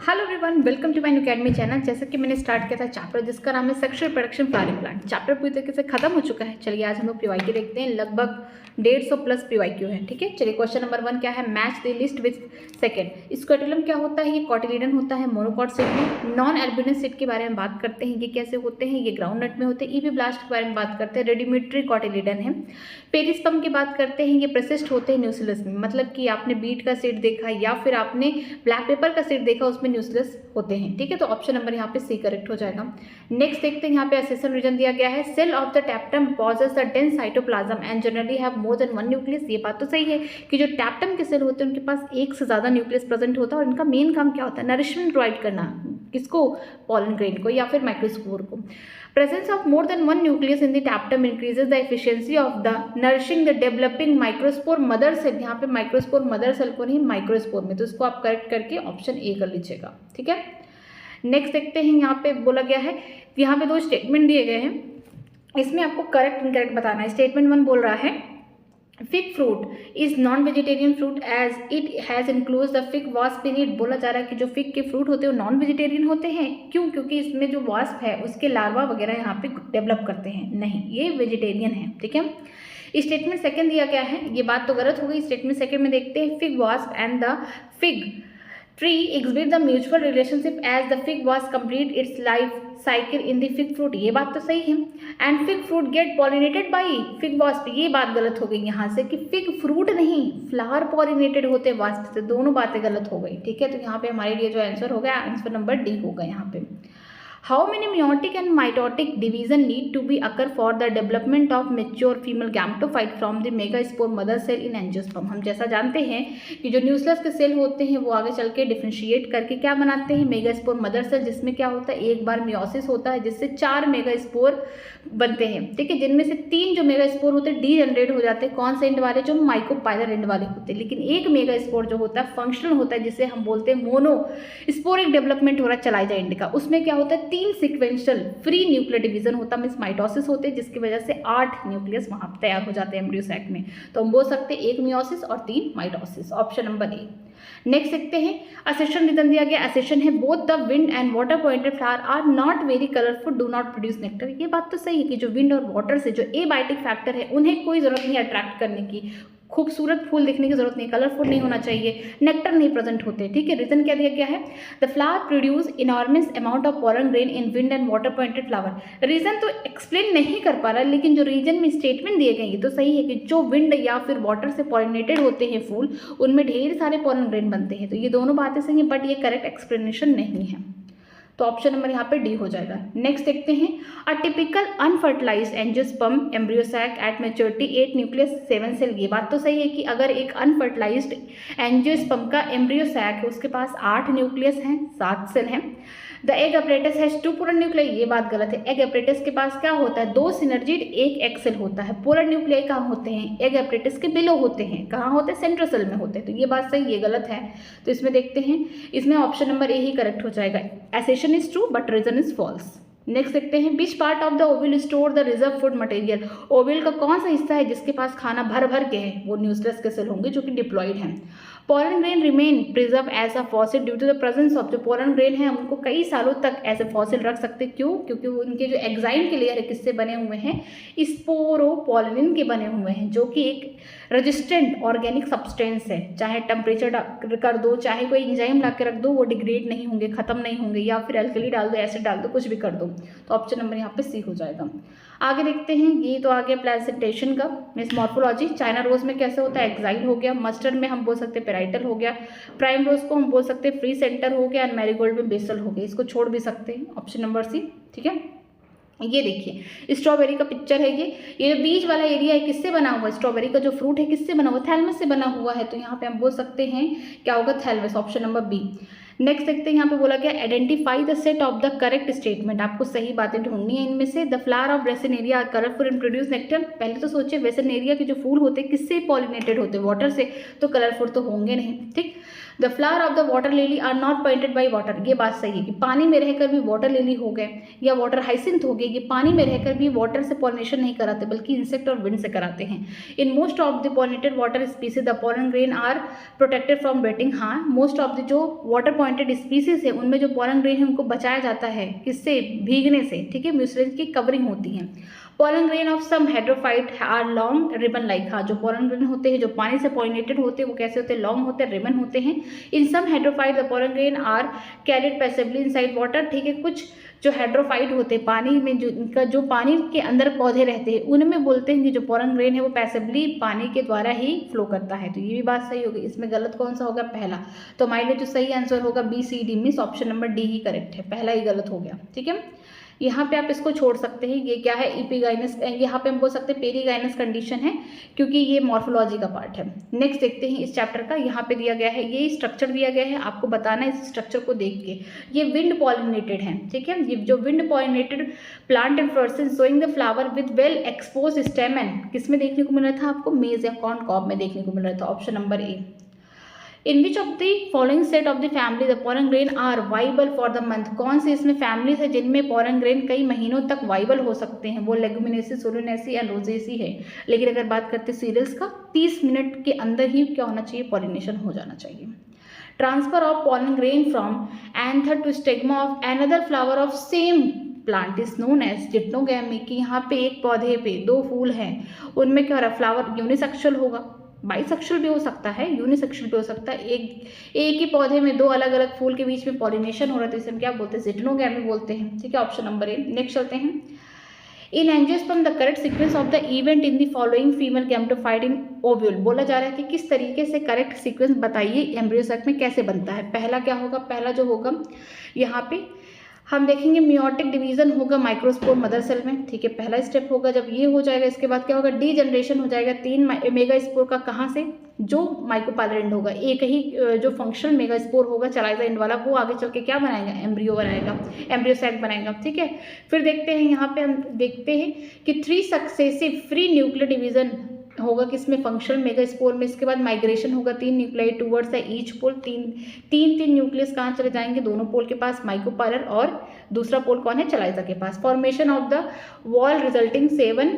Hello everyone, welcome to my new academy channel. जैसे कि मैंने स्टार्ट किया था चैप्टर जिसका नाम है sexual production flowering plant. Chapter पूरी तरीके से खत्म हो चुका है। चलिए आज हम लोग पीवाईक्यू देखते हैं। लगभग 150 प्लस पीवाईक्यू है। ठीक है, चलिए क्वेश्चन नंबर 1 क्या है, match the list with second. Scutellum क्या होता है, ये कॉटिलीडन होता है मोनोकॉट सीड में। नॉन एल्बुमिनस सीड के बारे में बात करते हैं, ये कैसे होते हैं, ये ग्राउंड नट में होते हैं। ईपीब्लास्ट के बारे में बात करते हैं, रेडिमेट्री कॉटिलीडन है। पेरिस्पर्म की बात करते हैं, ये प्रेसिस्ट होते हैं न्यूक्लियस में। मतलब कि आपने बीट का सीड देखा या फिर आपने ब्लैक पेपर का सीड देखा, उसमें न्यूक्लियस होते हैं। ठीक है, तो ऑप्शन नंबर यहाँ पे सी करेक्ट हो जाएगा। नेक्स्ट देखते हैं, यहाँ पे एसेशन रीजन दिया गया है। Cell of the tapetum possess the dense cytoplasm and generally have more than one nucleus. ये बात तो सही है कि जो टैप्टम के सेल होते हैं उनके पास एक से ज़्यादा न्यूक्लियस प्रेजेंट होता है और इनका मेन काम क्या होता है, नरिशमेंट प्रोवाइड करना। किसको, पॉलन ग्रेन को या फिर माइक्रोस्पोर को। Presence of more than one nucleus in the tapetum increases the efficiency of the nourishing the developing microspore mother cell। यहाँ पे माइक्रोस्पोर मदर सेल को नहीं, माइक्रोस्पोर में, तो इसको आप करेक्ट करके ऑप्शन ए कर लीजिएगा। ठीक है, नेक्स्ट देखते हैं, यहाँ पे बोला गया है, यहाँ पे दो स्टेटमेंट दिए गए हैं, इसमें आपको करेक्ट इनकरेक्ट बताना है। स्टेटमेंट 1 बोल रहा है fig fruit is non vegetarian fruit as it has includes the fig wasp in it. बोला जा रहा है कि जो फिग के फ्रूट होते हैं वो नॉन वेजिटेरियन होते हैं। क्यों? क्योंकि इसमें जो वास्प है उसके लार्वा वगैरह यहाँ पे डेवलप करते हैं। नहीं, ये वेजिटेरियन है। ठीक है, स्टेटमेंट सेकंड दिया गया है, ये बात तो गलत हो गई। स्टेटमेंट सेकंड में देखते हैं, fig wasp and the fig tree exhibit the mutual relationship as the fig was complete its life cycle in the fig fruit। ये बात तो सही है। and fig fruit get pollinated by fig wasp। ये बात गलत हो गई यहाँ से कि fig fruit नहीं, फ्लावर पॉलिनेटेड होते वास्प से। दोनों बातें गलत हो गई। ठीक है, तो यहाँ पे हमारे लिए जो आंसर हो गया, आंसर नंबर डी होगा यहाँ पे। How many meiotic and mitotic division need to be occur for the development of mature female gametophyte from the megaspore mother cell in angiosperm। हम जैसा जानते हैं कि जो न्यूक्लियस के सेल होते हैं वो आगे चल के डिफ्रेंशिएट करके क्या बनाते हैं, मेगास्पोर मदर सेल, जिसमें क्या होता है, एक बार मियोसिस होता है जिससे 4 मेगास्पोर बनते हैं। ठीक है, जिनमें से 3 जो मेगास्पोर होते हैं डीजनरेट हो जाते हैं। कौन से एंड वाले, जो माइकोपाइलर एंड वाले होते हैं। लेकिन एक मेगास्पोर जो होता है फंक्शनल होता है, जिसे हम बोलते हैं मोनो स्पोरिक डेवलपमेंट हो रहा है चलाई जाए एंड का। उसमें क्या होता है, 3 सीक्वेंशियल फ्री न्यूक्लियर डिवीजन होता है, मींस माइटोसिस होते हैं, जिसकी वजह से 8 न्यूक्लियस वहां तैयार हो जाते हैं एम्ब्रियो सैक में। तो हम बोल सकते हैं 1 मियोसिस और 3 mitosis, option number A. Next देखते हैं, असेशन रीजन दिया गया, असेशन है both the wind and water pointed flower are not very colourful, do not produce nectar. ये बात तो सही है कि जो विंड और वाटर से जो एबायोटिक फैक्टर है उन्हें कोई जरूरत नहीं अट्रैक्ट करने की, खूबसूरत फूल देखने की जरूरत नहीं, कलरफुल नहीं होना चाहिए, नेक्टर नहीं प्रेजेंट होते। ठीक है, रीजन क्या दिया गया है, the flower produce enormous amount of pollen grain in wind and water pointed flower. Reason तो एक्सप्लेन नहीं कर पा रहा, लेकिन जो रीजन में स्टेटमेंट दिए गए तो सही है कि जो विंड या फिर वाटर से पॉलिनेटेड होते हैं फूल, उनमें ढेर सारे पॉलन ग्रेन बनते हैं। तो ये दोनों बातें सही हैं, बट ये करेक्ट एक्सप्लेनेशन नहीं है, तो ऑप्शन नंबर यहाँ पे डी हो जाएगा। नेक्स्ट देखते हैं, a typical unfertilised angiosperm embryo sac at maturity 8 nucleus 7 cell. ये बात तो सही है कि अगर एक अनफर्टिलाइज्ड एंजियोस्पर्म का एम्ब्रियो सैक है, उसके पास 8 न्यूक्लियस हैं, 7 सेल हैं। The egg apparatus has 2 polar nuclei. ये बात गलत है। एग अपरेटस के पास क्या होता है, 2 सिनर्जिड 1 एग सेल होता है। पोलर न्यूक्लियाई कहाँ होते हैं, एग अपरेटस के बिलो होते हैं। कहाँ होते हैं, सेंट्रल सेल में होते हैं। तो ये बात सही, ये गलत है। तो इसमें देखते हैं, इसमें ऑप्शन नंबर ए ही करेक्ट हो जाएगा। Assertion is true but reason is false. Next देखते हैं, which part of the ovule store the reserve food material. Ovule का कौन सा हिस्सा है जिसके पास खाना भर भर के है, वो न्यूक्लियस के सेल होंगे जो कि डिप्लॉयड हैं। Pollen grain remain preserve as a fossil due to the presence of, जो पोलन ग्रेन है उनको कई सालों तक एज ए फॉसिल रख सकते हैं। क्यों? क्योंकि उनके जो एग्जाइम के लेयर है किससे बने हुए हैं, स्पोरोपोलिन के बने हुए हैं, जो कि एक रेजिस्टेंट ऑर्गेनिक सब्सटेंस है। चाहे टेम्परेचर कर दो, चाहे कोई एंजाइम ला के रख दो, वो डिग्रेड नहीं होंगे, खत्म नहीं होंगे, या फिर अल्कली डाल दो, एसिड डाल दो, कुछ भी कर दो। तो ऑप्शन नंबर यहाँ पे सी हो जाएगा। आगे देखते हैं, ये तो आ गया प्रेजेंटेशन का, मिस मॉर्फोलॉजी। चाइना रोज में कैसे होता है, एक्साइल हो गया। मस्टर्ड में हम बोल सकते हैं पेराइटल हो गया। प्राइम रोज को हम बोल सकते हैं फ्री सेंटर हो गया। एंड मैरीगोल्ड में बेसल हो गया। इसको छोड़ भी सकते हैं, ऑप्शन नंबर सी। ठीक है, ये देखिए स्ट्रॉबेरी का पिक्चर है। ये जो बीज वाला एरिया है किससे बना हुआ है, स्ट्रॉबेरी का जो फ्रूट है किससे बना हुआ है, थैलमस से बना हुआ है। तो यहाँ पे हम बोल सकते हैं क्या होगा, thalamus, option number B. Next देखते हैं, यहाँ पे बोला गया identify the set of the correct statement. आपको सही बातें ढूंढनी है इनमें से। The flower of Vallisneria colourful and produce nectar. पहले तो सोचिए वेसेनेरिया के जो फूल होते हैं किससे पॉलिनेटेड होते हैं, वाटर से, तो कलरफुल तो होंगे नहीं। ठीक, the flower of the water lily are not pointed by water, ये बात सही है कि पानी में रहकर भी वाटर लिली हो गए या वाटर हाइसिंथ हो गए, ये पानी में रहकर भी वाटर से पॉलिनेशन नहीं कराते बल्कि इंसेक्ट और विंड से कराते हैं। In most of the pollinated water species the pollen grain are protected from wetting, हाँ मोस्ट ऑफ द जो वाटर पॉइंटेड स्पीसीज है उनमें जो पोलन ग्रेन है उनको बचाया जाता है, किससे, भीगने से, ठीक है, म्यूसिलेज की कवरिंग होती है। Pollen grain of some hydrophyte are long ribbon like, हाँ जो पोलन ग्रेन होते हैं जो पानी से पॉलिनेटेड होते हैं वो कैसे होते हैं, लॉन्ग होते हैं, रिबन होते हैं। In some hydrophyte the pollen grain are carried passively inside water, ठीक है, कुछ जो हेड्रोफाइट होते हैं पानी में जो पानी के अंदर पौधे रहते हैं उनमें बोलते हैं कि जो पोलन ग्रेन है वो पैसिवली पानी के द्वारा ही फ्लो करता है। तो ये भी बात सही होगी। इसमें गलत कौन सा होगा, पहला। तो हमारे लिए जो सही आंसर होगा B C D means option number D ही करेक्ट है, पहला ही गलत हो गया, ठीक है। यहाँ पे आप इसको छोड़ सकते हैं, ये क्या है, इपिगाइनस, यहाँ पे हम बोल सकते हैं पेरीगाइनस कंडीशन है क्योंकि ये मॉर्फोलॉजी का पार्ट है। नेक्स्ट देखते हैं इस चैप्टर का, यहाँ पे दिया गया है, ये स्ट्रक्चर दिया गया है, आपको बताना है इस स्ट्रक्चर को देख के। ये विंड पॉलिनेटेड है, ठीक है, ये जो wind pollinated plant inflorescence showing the flower with well expose स्टेमन, किसमें देखने को मिल रहा था आपको, मेज या कॉर्न कॉब में देखने को मिल रहा था, option number A. In which of the following set of the family the pollen grain are viable for the month, कौन से इसमें फैमिलीज है जिनमें पोलन ग्रेन कई महीनों तक वाइबल हो सकते हैं, वो लेगुमिनेसी, सोलेनेसी एंड रोजेसी है। लेकिन अगर बात करते हैं सीरियल्स का, 30 मिनट के अंदर ही क्या होना चाहिए, पॉलिनेशन हो जाना चाहिए। Transfer of pollen grain from anther to stigma of another flower of same plant is known as geitonogamy, कि यहाँ पे एक पौधे पे 2 फूल हैं, उनमें क्या हो रहा है, फ्लावर यूनिसेक्सुअल होगा, बाइसेक्सुअल भी हो सकता है, यूनिसेक्सुअल भी हो सकता है, एक ही पौधे में 2 अलग अलग फूल के बीच में पॉलिनेशन हो रहा है, तो इसे हम क्या बोलते हैं, जिप्नोगैमी बोलते हैं, ठीक है, ऑप्शन नंबर ए। नेक्स्ट चलते हैं, in angiosperm the correct sequence of the event in the following female gametophyte in ovule, बोला जा रहा है कि किस तरीके से करेक्ट सीक्वेंस बताइए एम्ब्रियो सैक में कैसे बनता है। पहला क्या होगा, पहला जो होगा यहाँ पे हम देखेंगे मियोटिक डिवीजन होगा माइक्रोस्पोर मदर सेल में, ठीक है, पहला स्टेप होगा। जब ये हो जाएगा इसके बाद क्या होगा, डी जनरेशन हो जाएगा 3 मेगा स्पोर का, कहाँ से, जो माइक्रोपाइलर एंड होगा, एक ही जो फंक्शनल मेगा स्पोर होगा चलाइजा एंड वाला, वो आगे चल के क्या बनाएगा, एम्ब्रियो बनाएगा, एम्ब्रियो सैक बनाएगा, ठीक है। फिर देखते हैं यहाँ पे हम देखते हैं कि 3 सक्सेसिव फ्री न्यूक्लियर डिवीजन होगा किसमें, फंक्शनल मेगा स्पोर में। इसके बाद माइग्रेशन होगा 3 न्यूक्लियाई टूवर्ड्स है ईच पोल, तीन न्यूक्लियस कहाँ चले जाएंगे, दोनों पोल के पास, माइक्रोपाइलर और दूसरा पोल कौन है, चलाइजा के पास। Formation of the wall resulting 7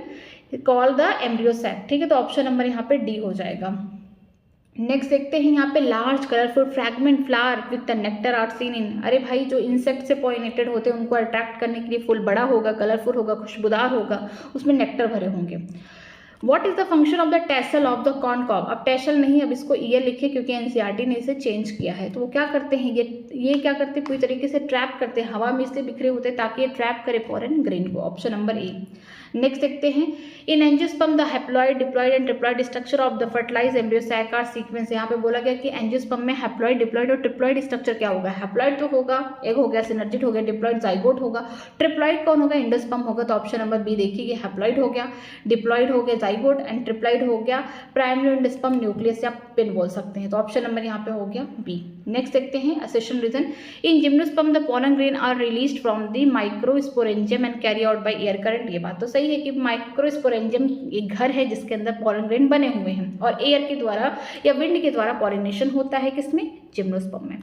called the embryo sac, ठीक है, तो ऑप्शन नंबर यहाँ पे डी हो जाएगा। नेक्स्ट देखते हैं यहाँ पे large colourful fragment flower with the nectar are seen in, अरे भाई जो इंसेक्ट से पॉलिनेटेड होते हैं उनको अट्रैक्ट करने के लिए फूल बड़ा होगा, कलरफुल होगा, खुशबूदार होगा, उसमें नेक्टर भरे होंगे। What is the function of the tassel of the corn cob, अब टैसल नहीं, अब इसको ईयर लिखिए क्योंकि एनसीईआरटी ने इसे चेंज किया है। तो वो क्या करते हैं, ये क्या करते हैं, पूरी तरीके से ट्रैप करते हैं, हवा में इसलिए बिखरे होते हैं ताकि ये ट्रैप करे पोलन ग्रेन को, ऑप्शन नंबर ए। नेक्स्ट देखते हैं, in angiosperm the haploid, diploid and triploid structure of the fertilize embryo sac are sequence, यहाँ पे बोला गया कि एंजियोस्पर्म में हैप्लॉइड, डिप्लॉइड और ट्रिप्लॉइड स्ट्रक्चर क्या होगा, हैप्लॉइड तो होगा, एग हो गया, सिनर्जिड हो गया, डिप्लॉइड जाइगोट होगा, ट्रिप्लॉइड कौन होगा, एंडोस्पर्म होगा, तो ऑप्शन नंबर बी देखिए, हैप्लॉइड हो गया, डिप्लॉइड हो गया जाइगोट एंड ट्रिप्लॉइड हो गया प्राइमरी एंडोस्पर्म न्यूक्लियस या पिन बोल सकते हैं, तो ऑप्शन नंबर यहाँ पे हो गया बी। नेक्स्ट देखते हैं assertion reason, in gymnosperm the pollen grain are released from the microsporangium and carry out by air current, ये बात तो सही है कि माइक्रोस्पोरेंजियम एक घर है जिसके अंदर पोलन ग्रेन बने हुए हैं और एयर के द्वारा या विंड के द्वारा पॉलिनेशन होता है किसमें, जिम्नोस्पर्म में।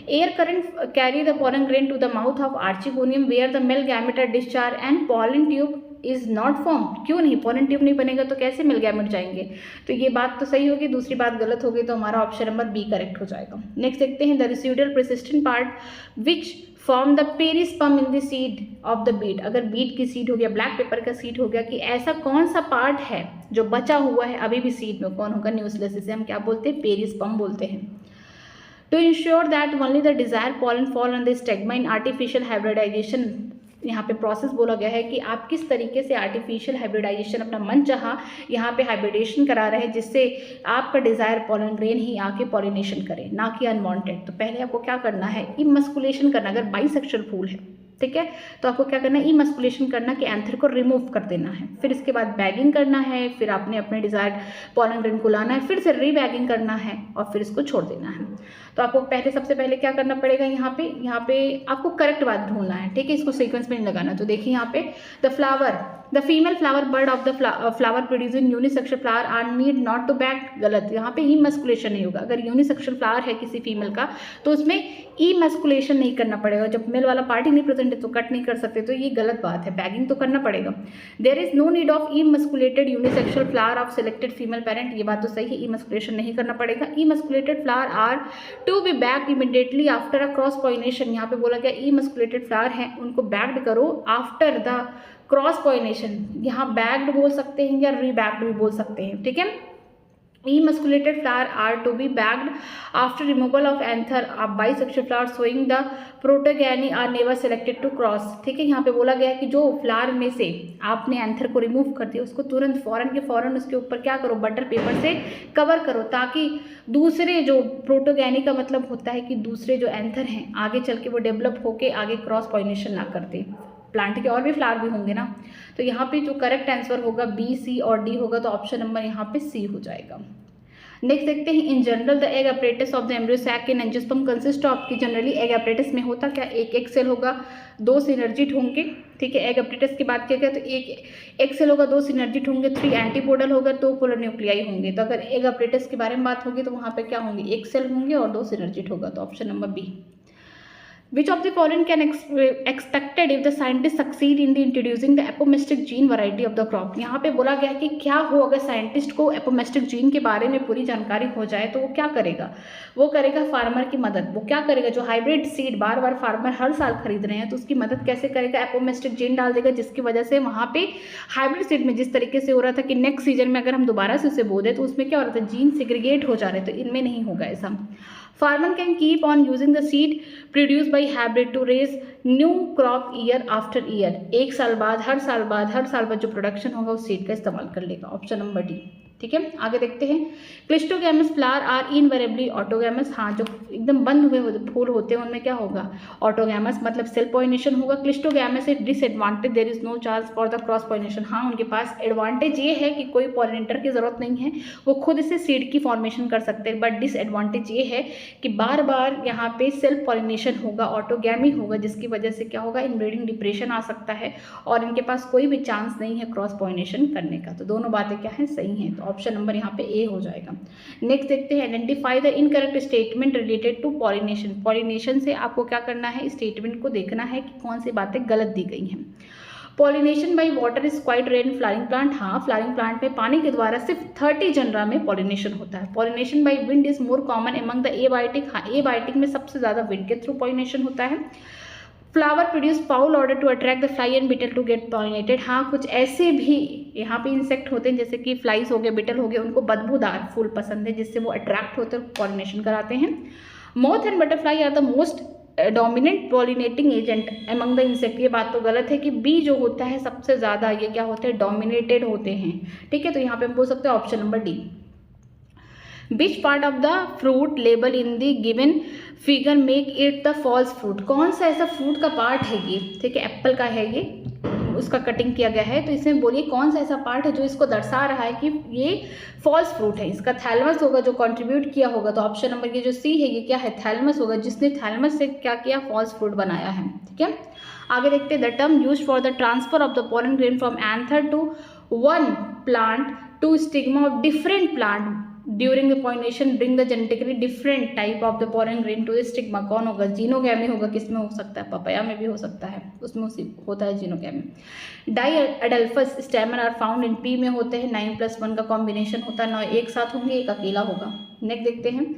Air current carry the pollen grain to the mouth of archegonium where the male gamete discharge and pollen tube is not form, क्यों नहीं, पोलन ट्यूब नहीं बनेगा तो कैसे मेल गैमेट जाएंगे, तो ये बात तो सही होगी, दूसरी बात गलत होगी, तो हमारा ऑप्शन नंबर बी करेक्ट हो जाएगा। नेक्स्ट देखते हैं, the residual persistent part which form the perisperm in the seed of the beet, अगर बीट की सीड हो गया, ब्लैक पेपर का सीड हो गया, कि ऐसा कौन सा पार्ट है जो बचा हुआ है अभी भी सीड में, कौन होगा, न्यूक्लियस, इसे हम क्या बोलते हैं, पेरिस्पर्म बोलते हैं। To ensure that only the desire pollen fall on the stigma in artificial hybridization, यहाँ पे प्रोसेस बोला गया है कि आप किस तरीके से आर्टिफिशियल हाइब्रिडाइजेशन अपना मन चाहा यहाँ पे हाइब्रिडेशन करा रहे हैं जिससे आपका डिजायर पोलन ग्रेन ही आके पॉलिनेशन करे, ना कि अनवांटेड। तो पहले आपको क्या करना है, इमस्कुलेशन करना, अगर बाइसेक्सुअल फूल है, ठीक है, तो आपको क्या करना है, इमस्कुलेशन करना कि एंथर को रिमूव कर देना है, फिर इसके बाद बैगिंग करना है, फिर आपने अपने डिजायर्ड पोलन ग्रेन को लाना है, फिर से रीबैगिंग करना है और फिर इसको छोड़ देना है। तो आपको पहले सबसे पहले क्या करना पड़ेगा, यहाँ पे आपको करेक्ट बात ढूंढना है, ठीक है, इसको सीक्वेंस में नहीं लगाना। तो देखिए यहाँ पे the female flower bird of the flower producing unisexual flower are need not to bag, गलत, यहाँ पे इमस्कुलेशन नहीं होगा। अगर यूनिसेक्शुअल फ्लावर है किसी फीमेल का तो उसमें इमस्कुलेशन नहीं करना पड़ेगा, जब मेल वाला पार्ट ही नहीं प्रेजेंट है तो कट नहीं कर सकते, तो ये गलत बात है, बैगिंग तो करना पड़ेगा। There is no need of emasculated unisexual flower of selected female parent, ये बात तो सही है, इमस्कुलेशन नहीं करना पड़ेगा। Emasculated flower are to be bagged immediately after a cross pollination, यहाँ पे बोला गया इमस्कुलेटेड फ्लावर है उनको बैग्ड करो आफ्टर द क्रॉस पॉलिनेशन, यहाँ बैग्ड बोल सकते हैं या रीबैग्ड भी बोल सकते हैं, ठीक है। Emasculated flower are to be bagged after removal of anther of bisexual flower showing the protogeny are never selected to cross, ठीक है। यहाँ पे बोला गया है कि जो फ्लावर में से आपने एंथर को रिमूव कर दिया उसको तुरंत फौरन उसके ऊपर क्या करो, बटर पेपर से कवर करो, ताकि दूसरे जो प्रोटोगैनी का मतलब होता है कि दूसरे जो एंथर हैं आगे चल के वो डेवलप होके आगे क्रॉस पॉलिनेशन ना करते। प्लांट के और भी फ्लावर भी होंगे ना, तो यहाँ पे जो करेक्ट आंसर होगा बी, सी और डी होगा, तो ऑप्शन नंबर यहाँ पे सी हो जाएगा। नेक्स्ट देखते हैं, in general the egg apparatus of the embryo sac in angiosperm consist of, कि जनरली एग अपरेटस में होता क्या, एक सेल होगा, 2 सिनर्जिड होंगे, ठीक है। एग अपरेटस की बात किया गया तो एक सेल होगा, 2 सिनर्जिड होंगे, 3 एंटीपोडल होगा, 2 पोलर न्यूक्लियाई होंगे। तो अगर एग अपरेटस के बारे में बात होगी तो वहाँ पे क्या होंगे, 1 सेल होंगे और 2 सिनर्जिड होगा, तो option number B. Which of the following can expected if the scientists succeed in the introducing the apomestic gene variety of the crop, यहाँ पे बोला गया कि क्या हो अगर साइंटिस्ट को एपोमेस्टिक जीन के बारे में पूरी जानकारी हो जाए तो वो क्या करेगा, वो करेगा फार्मर की मदद। वो क्या करेगा, जो हाइब्रिड सीड बार बार फार्मर हर साल खरीद रहे हैं तो उसकी मदद कैसे करेगा, एपोमेस्टिक जीन डाल देगा, जिसकी वजह से वहाँ पे हाइब्रिड सीड में जिस तरीके से हो रहा था कि नेक्स्ट सीजन में अगर हम दोबारा से उसे बो दें तो उसमें क्या हो रहा था, जीन सेग्रीगेट हो जा रहे, तो इनमें नहीं होगा ऐसा। Farmer can keep on using the seed produced by hybrid to raise new crop year after year, एक साल बाद हर साल बाद जो प्रोडक्शन होगा उस सीड का इस्तेमाल कर लेगा, ऑप्शन नंबर डी, ठीक है। आगे देखते हैं, क्लिस्टोगैमस फ्लावर आर इनवेरेबली ऑटोगैमस, हाँ जो एकदम बंद हुए फूल होते हैं उनमें क्या होगा, ऑटोगैमस, मतलब सेल्फ पॉलिनेशन होगा। Cleistogamous is disadvantage, there is no chance for the cross pollination, हाँ उनके पास एडवांटेज ये है कि कोई पॉलिनेटर की जरूरत नहीं है, वो खुद से सीड की फॉर्मेशन कर सकते हैं, बट डिसएडवांटेज ये है कि बार बार यहाँ पे सेल्फ पॉलिनेशन होगा, ऑटोगैमी होगा, जिसकी वजह से क्या होगा, इनब्रीडिंग डिप्रेशन आ सकता है और इनके पास कोई भी चांस नहीं है क्रॉस पॉलिनेशन करने का। तो दोनों बातें क्या हैं, सही हैं, तो ऑप्शन नंबर यहाँ पे ए हो जाएगा। नेक्स्ट देखते हैं, identify the incorrect statement related to pollination, pollination से आपको क्या करना है, स्टेटमेंट को देखना है कि कौन सी बातें गलत दी गई हैं। Pollination by water is quite rare in flowering plant, हाँ फ्लावरिंग प्लांट में पानी के द्वारा सिर्फ 30 जनरा में पॉलिनेशन होता है। Pollination by wind is more common among the abiotic, हाँ एबायोटिक में सबसे ज़्यादा विंड के थ्रू पॉलिनेशन होता है। Flower produce foul odour to attract the fly and beetle to get pollinated, हाँ कुछ ऐसे भी यहाँ पे इंसेक्ट होते हैं जैसे कि फ्लाइज हो गए, बिटल हो गए, उनको बदबूदार फूल पसंद है जिससे वो अट्रैक्ट होते हैं, पॉलिनेशन कराते हैं। Moth and butterfly are the most dominant pollinating agent among the insect, ये बात तो गलत है कि बी जो होता है सबसे ज़्यादा ये क्या होते हैं, डोमिनेटेड होते हैं, ठीक है। तो यहाँ पे हम बोल सकते हैं option number D. Which part of the fruit label in the given figure make it the false fruit, कौन सा ऐसा फ्रूट का पार्ट है ये, ठीक है, एप्पल का है ये, उसका कटिंग किया गया है, तो इसमें बोलिए कौन सा ऐसा पार्ट है जो इसको दर्शा रहा है कि ये फॉल्स फ्रूट है, इसका थैलमस होगा जो कंट्रीब्यूट किया होगा, तो ऑप्शन नंबर ये जो सी है ये क्या है, थैलमस होगा, जिसने थैलमस से क्या किया, फॉल्स फ्रूट बनाया है, ठीक है। आगे देखते हैं, the term use for the transfer of the pollen grain from anther to one plant to stigma of different plant during the pollination bring the genetically different type of the pollen grain to the stigma, कौन होगा, xenogamy होगा, किसमें हो सकता है, papaya में भी हो सकता है, उसमें उसी होता है xenogamy. Diadelphous stamen are found in pea में होते हैं, 9+1 का कॉम्बिनेशन होता है, 9 एक साथ होंगे, एक अकेला होगा। नेक्स्ट देखते हैं,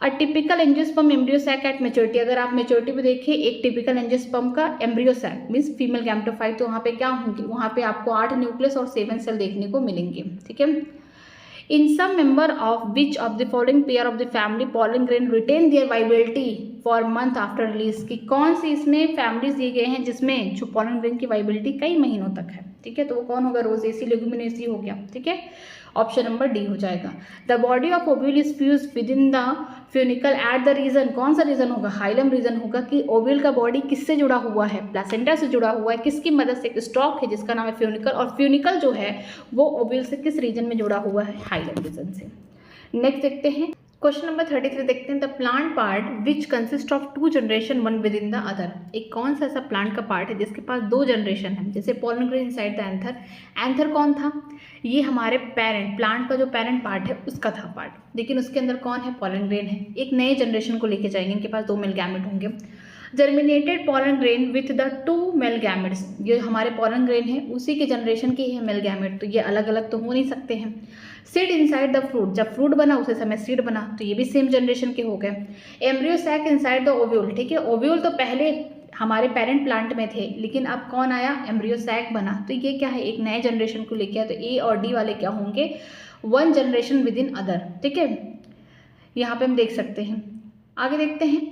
a typical angiosperm embryo sac at maturity, अगर आप मेच्योरिटी में देखिए एक टिपिकल एंजियोस्पर्म का embryo sac means female gametophyte, तो वहाँ पे क्या होंगे, वहाँ पे आपको 8 न्यूक्लियस और 7 सेल देखने को मिलेंगे, ठीक है। In some member of which of the following pair of the family pollen grain retain their viability for month after release, कि कौन सी इसमें फैमिलीज दिए गए हैं जिसमें जो पोलन ग्रेन की वाइबिलिटी कई महीनों तक है, ठीक है, तो वो कौन होगा, रोजेसी लेगुमिनेसी हो गया, ठीक है, ऑप्शन नंबर डी हो जाएगा। The body of ovule is fuse within the funicle at the region, कौन सा रीजन होगा, हाइलम रीजन होगा, कि ओव्यूल का बॉडी किससे जुड़ा हुआ है, प्लासेंटा से जुड़ा हुआ है, किसकी मदद से, एक स्टॉक है जिसका नाम है फ्यूनिकल, और फ्यूनिकल जो है वो ओव्यूल से किस रीजन में जुड़ा हुआ है, हाइलम रीजन से। नेक्स्ट देखते हैं, क्वेश्चन नंबर 33 देखते हैं। The plant part which consist of two generation one within the other. एक कौन सा ऐसा प्लांट का पार्ट है जिसके पास दो जनरेशन है। जैसे pollen grain inside the anther, anther कौन था, ये हमारे पेरेंट, प्लांट का जो पेरेंट पार्ट है उसका था पार्ट, लेकिन उसके अंदर कौन है, पोलन ग्रेन है। एक नए जनरेशन को लेके जाएंगे, इनके पास दो मेल गैमेट होंगे। Germinated pollen grain with the two male gametes, ये हमारे पोलन ग्रेन है उसी के जनरेशन के है मेल गैमेट, तो ये अलग अलग तो हो नहीं सकते हैं। सीड इनसाइड द फ्रूट, जब फ्रूट बना उसी समय सीड बना, तो ये भी सेम जनरेशन के हो गए। Embryo sac inside the ovule, ठीक है, ओव्यूल तो पहले हमारे पेरेंट प्लांट में थे, लेकिन अब कौन आया, एम्ब्रियो सैक बना, तो ये क्या है, एक नए जनरेशन को लेके आया। तो ए और डी वाले क्या होंगे, one generation with in other, ठीक है, यहाँ पे हम देख सकते हैं। आगे देखते हैं,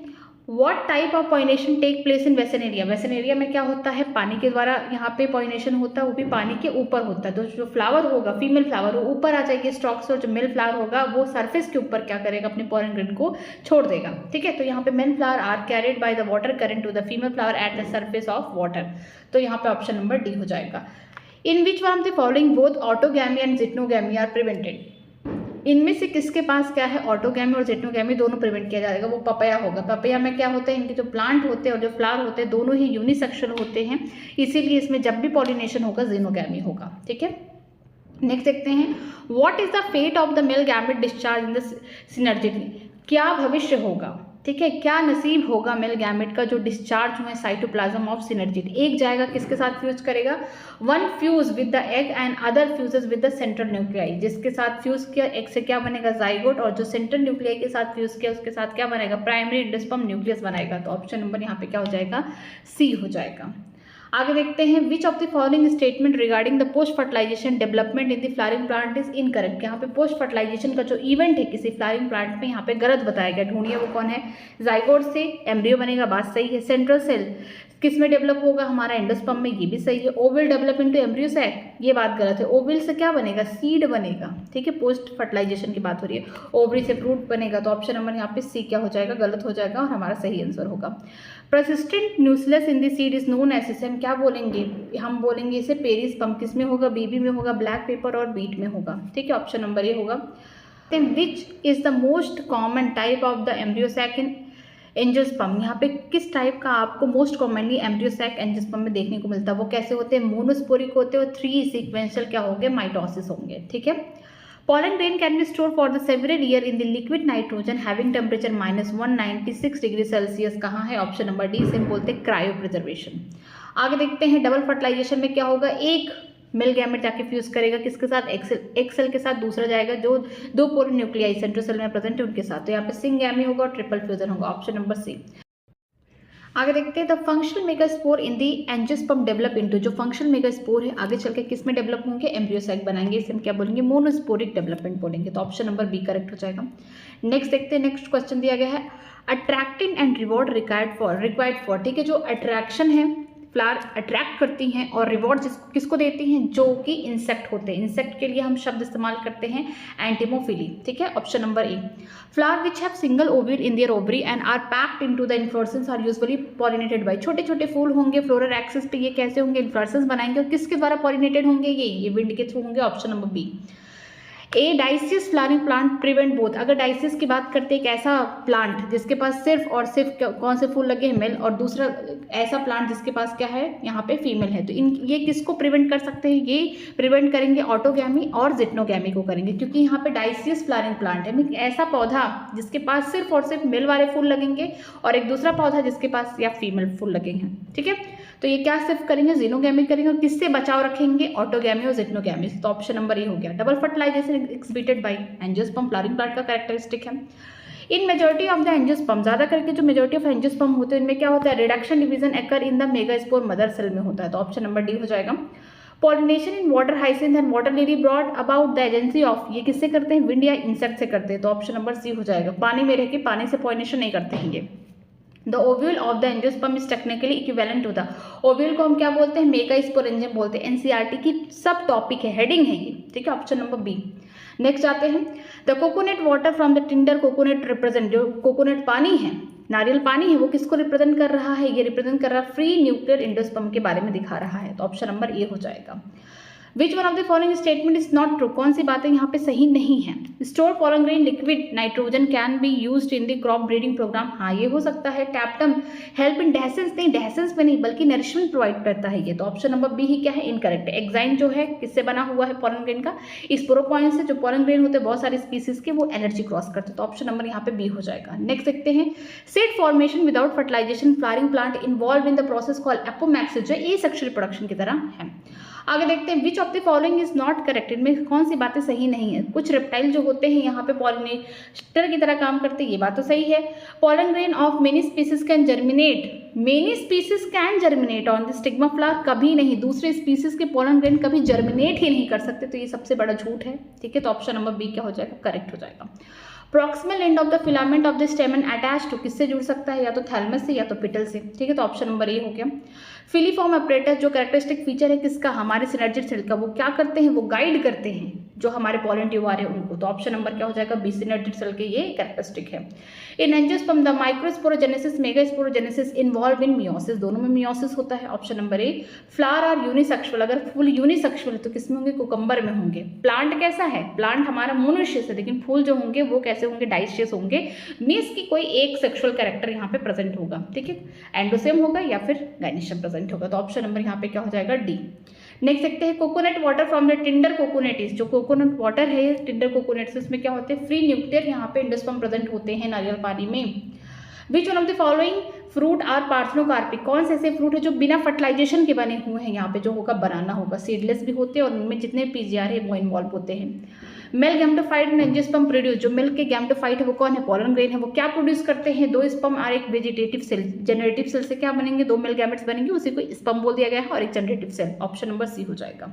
What type of pollination take place in Vallisneria. Vallisneria में क्या होता है, पानी के द्वारा यहाँ पे पॉलिनेशन होता है, वो भी पानी के ऊपर होता है। तो जो फ्लावर होगा, फीमेल फ्लावर, वो ऊपर आ जाएगी स्टॉक से, और जो मेल फ्लावर होगा वो सरफेस के ऊपर क्या करेगा, अपने पोलन ग्रेन को छोड़ देगा, ठीक है। तो यहाँ पे male flower are carried by the water current to the female flower at the surface of water, तो यहाँ पे ऑप्शन नंबर डी हो जाएगा। In which one of the following both autogamy and geitonogamy are prevented. इनमें से किसके पास क्या है, ऑटोगैमी और जिटनोगैमी दोनों प्रिवेंट किया जाएगा, वो पपैया होगा। पपैया में क्या होता है, इनके जो प्लांट होते हैं और जो फ्लावर होते हैं दोनों ही यूनिसेक्सुअल होते हैं, इसीलिए इसमें जब भी पॉलिनेशन होगा जिनोगैमी होगा, ठीक है। नेक्स्ट देखते हैं, what is the fate of the male gamete discharge in the synergid. क्या भविष्य होगा, ठीक है, क्या नसीब होगा मेल गैमेट का जो डिस्चार्ज हुए साइटोप्लाज्म ऑफ सिनर्जिट। एक जाएगा किसके साथ फ्यूज करेगा, one fuse with the egg and other fuses with the central nuclei. जिसके साथ फ्यूज किया एग से क्या बनेगा, जाइगोट, और जो सेंट्रल न्यूक्लियाई के साथ फ्यूज किया उसके साथ क्या बनेगा, प्राइमरी एंडोस्पर्म न्यूक्लियस बनाएगा। तो ऑप्शन नंबर यहाँ पे क्या हो जाएगा, सी हो जाएगा। आगे देखते हैं, which of the following statement regarding the post fertilization development in the flowering plant is incorrect. यहाँ पे पोस्ट फर्टिलाइजेशन का जो इवेंट है किसी फ्लावरिंग प्लांट में यहाँ पे गलत बताया गया। ढूंढिए वो कौन है, जाइगोट से एम्ब्रियो बनेगा, बात सही है। सेंट्रल सेल किस में डेवलप होगा, हमारा एंडोस्पर्म में, ये भी सही है। Ovule develop into embryo sac, ये बात गलत है। ओवल से क्या बनेगा, सीड बनेगा, ठीक है, पोस्ट फर्टिलाइजेशन की बात हो रही है। ओवरी से फ्रूट बनेगा, तो ऑप्शन नंबर यहाँ पे सी क्या हो जाएगा, गलत हो जाएगा, और हमारा सही आंसर होगा। Persistent nucleus in the seed is known as, इसे हम क्या बोलेंगे, हम बोलेंगे इसे पेरिस्पर्म। किस में होगा, बेबी में होगा, ब्लैक पेपर और बीट में होगा, ठीक है, ऑप्शन नंबर ये होगा। Then which is the most common type of the embryo sac in angiosperm. यहाँ पे किस टाइप का आपको most commonly embryo sac angiosperm में देखने को मिलता है, वो कैसे होते हैं, मोनोस्पोरिक होते हैं, और 3 सीक्वेंशियल क्या होंगे, माइटोसिस होंगे, ठीक है। Pollen grain can be stored for the several year in the liquid nitrogen having temperature -196 degree Celsius. कहाँ है, ऑप्शन नंबर डी, से बोलते हैं क्रायो प्रिजर्वेशन। आगे देखते हैं, डबल फर्टिलाइजेशन में क्या होगा, एक मेल गैमेट जाके फ्यूज करेगा किसके साथ, एक सेल के साथ, दूसरा जाएगा जो दो पोलन न्यूक्लियाई सेंट्रोल सेल में प्रेजेंट है उनके साथ। तो यहाँ पे सिंगैमी होगा और ट्रिपल फ्यूजन होगा, ऑप्शन नंबर सी। आगे देखते हैं, the functional megaspore in the angiosperm develop into. जो फंक्शनल मेगास्पोर है आगे चल के किस में डेवलप होंगे, एम्ब्रियो सैक बनाएंगे, इसे हम क्या बोलेंगे, मोनोस्पोरिक डेवलपमेंट बोलेंगे। तो ऑप्शन नंबर बी करेक्ट हो जाएगा। नेक्स्ट देखते हैं, नेक्स्ट क्वेश्चन दिया गया है, attracting and reward required for, ठीक है, जो अट्रैक्शन है, फ्लावर अट्रैक्ट करती हैं, और रिवॉर्ड किसको देती हैं, जो कि इंसेक्ट होते हैं। इंसेक्ट के लिए हम शब्द इस्तेमाल करते हैं एंटिमोफिली, ठीक है, option number A. Flower which have single ovule in their ovary and are packed into the inflorescence are usually pollinated by. छोटे छोटे फूल होंगे फ्लोरल एक्सिस पे, ये कैसे होंगे, इन्फ्लोरेसेंस बनाएंगे, और किसके द्वारा पॉलिनेटेड होंगे, ये विंड के थ्रू होंगे, option number B. A dioecious flowering plant prevent both. अगर डाइसियस की बात करते हैं, एक ऐसा प्लांट जिसके पास सिर्फ और सिर्फ कौन से फूल लगे हैं, मेल, और दूसरा ऐसा प्लांट जिसके पास क्या है, यहाँ पे फीमेल है, तो ये किसको प्रिवेंट कर सकते हैं, ये प्रिवेंट करेंगे ऑटोगैमी और जिटनोगैमी को करेंगे, क्योंकि यहाँ पे डाइसियस फ्लावरिंग प्लांट है, ऐसा पौधा जिसके पास सिर्फ और सिर्फ मेल वाले फूल लगेंगे, और एक दूसरा पौधा जिसके पास या फीमेल फूल लगेंगे, ठीक है। तो ये क्या सिर्फ करेंगे, जिनोगैमी करेंगे, और किससे बचाव रखेंगे, ऑटोगैमी और जिटनोगैमी। तो ऑप्शन नंबर ये हो गया। Double fertilization exhibited by angiosperm flowering plant का कैरेक्टरिस्टिक है। In majority of the angiosperm, ज्यादा करके जो मेजॉरिटी ऑफ एंजियोस्पर्म होते हैं इनमें क्या होता है, reduction division occur in the megaspore mother cell में होता है। तो ऑप्शन नंबर डी हो जाएगा। Pollination in water hyacinth and water lily brought about the agency of, ये किससे करते हैं, विंड या इंसेक्ट से करते हैं। तो ऑप्शन नंबर सी हो जाएगा। पानी में रह के पानी से पॉलिनेशन नहीं करते हैं ये। The ovule of the angiosperm is technically equivalent to the, ovule को हम क्या बोलते हैं, मेगास्पोरेंजियम बोलते हैं। एनसीईआरटी की सब टॉपिक है, हेडिंग है ये, ठीक है, ऑप्शन नंबर बी। नेक्स्ट आते हैं, the coconut water from the Tinder coconut represent, जो कोकोनट पानी है, नारियल पानी है, वो किसको रिप्रेजेंट कर रहा है, ये रिप्रेजेंट कर रहा है फ्री न्यूक्लियर एंजियोस्पर्म के बारे में दिखा रहा है। तो ऑप्शन नंबर ए हो जाएगा। Which one of the following statement is not true, कौन सी बातें यहाँ पे सही नहीं है। Store pollen grain liquid nitrogen can be used in the crop breeding program, हाँ ये हो सकता है। टैप्टम हेल्प इन डेसेंस, नहीं डेसेंस में नहीं बल्कि नरिशमेंट प्रोवाइड करता है ये, तो ऑप्शन नंबर बी ही क्या है, इनकरेक्ट है। एक्साइन जो है किससे बना हुआ है पोलन ग्रेन का, स्पोरोपॉइंट से। जो पोलन ग्रेन होते हैं बहुत सारे स्पीसीज के वो एनर्जी क्रॉस करते हैं, तो ऑप्शन नंबर यहाँ पे बी हो जाएगा। नेक्स्ट देखते हैं, seed formation without fertilization flowering plant involve in the process called apomixis, जो ए सेक्शुअल रिप्रोडक्शन की तरह है। आगे देखते हैं, which of the following is not correct, इनमें कौन सी बातें सही नहीं है। कुछ रेप्टाइल जो होते हैं यहाँ पे पॉलिनेटर की तरह काम करते हैं, ये बात तो सही है। Pollen grain of many species can germinate, many species can germinate on the stigma flower, कभी नहीं, दूसरे स्पीसीज के पोलन ग्रेन कभी जर्मिनेट ही नहीं कर सकते, तो ये सबसे बड़ा झूठ है। ठीक है, तो ऑप्शन नंबर बी क्या हो जाएगा, करेक्ट हो जाएगा। Proximal end of the filament of the stamen attach to, किससे जुड़ सकता है, या तो थैलमस से या तो पिटल से। ठीक है, तो ऑप्शन नंबर ए हो गया। फिलीफॉर्म अपरेटस जो कैरेक्टरिस्टिक फीचर है किसका, हमारे सिनर्जिड सेल का, वो क्या करते हैं, वो गाइड करते हैं जो हमारे पोलन ट्यूब है उनको, तो ऑप्शन नंबर क्या हो जाएगा, बी, सिनर्जिड सेल के ये कैरेक्टरिस्टिक है। In angiosperm the microsporogenesis megasporogenesis involve in meiosis, दोनों में मियोसिस होता है, option number A. Flower are unisexual, अगर फूल यूनिसेक्सुअल है तो किसमें होंगे, कुकम्बर में होंगे। प्लांट कैसा है, प्लांट हमारा मोनोशियस है, लेकिन फूल जो होंगे वो कैसे होंगे, डाइशियस होंगे, मीन्स की कोई एक सेक्सुअल कैरेक्टर यहाँ पे प्रेजेंट होगा। ठीक है, एंडोसेम होगा या फिर गाइनिशियम प्रेजेंट होगा, तो ऑप्शन नंबर यहाँ पे क्या हो जाएगा, डी। नेक्स्ट देखते हैं, coconut water from the Tinder coconut, जो कोकोनट वाटर है टिंडर कोकोनट से, उसमें क्या होते हैं, फ्री न्यूक्लियर यहाँ पे एंडोस्पर्म प्रेजेंट होते हैं नारियल पानी में। Which one of the following fruit are parthenocarpic, कौन से ऐसे फ्रूट है जो बिना फर्टिलाइजेशन के बने हुए हैं, यहाँ पे जो होगा बनाना होगा, सीडलेस भी होते हैं और उनमें जितने पीजीआर है वो इन्वॉल्व होते हैं। Male gametophyte and angiosperm produce, जो मिल्क के गैमेटोफाइट है वो कौन है, पोलन ग्रेन है, वो क्या प्रोड्यूस करते हैं, दो स्पर्म और एक वेजिटेटिव सेल। जनरेटिव सेल से क्या बनेंगे, दो मेल गैमेट्स बनेंगे, उसी को स्पर्म बोल दिया गया है, और एक generative cell, option number C हो जाएगा।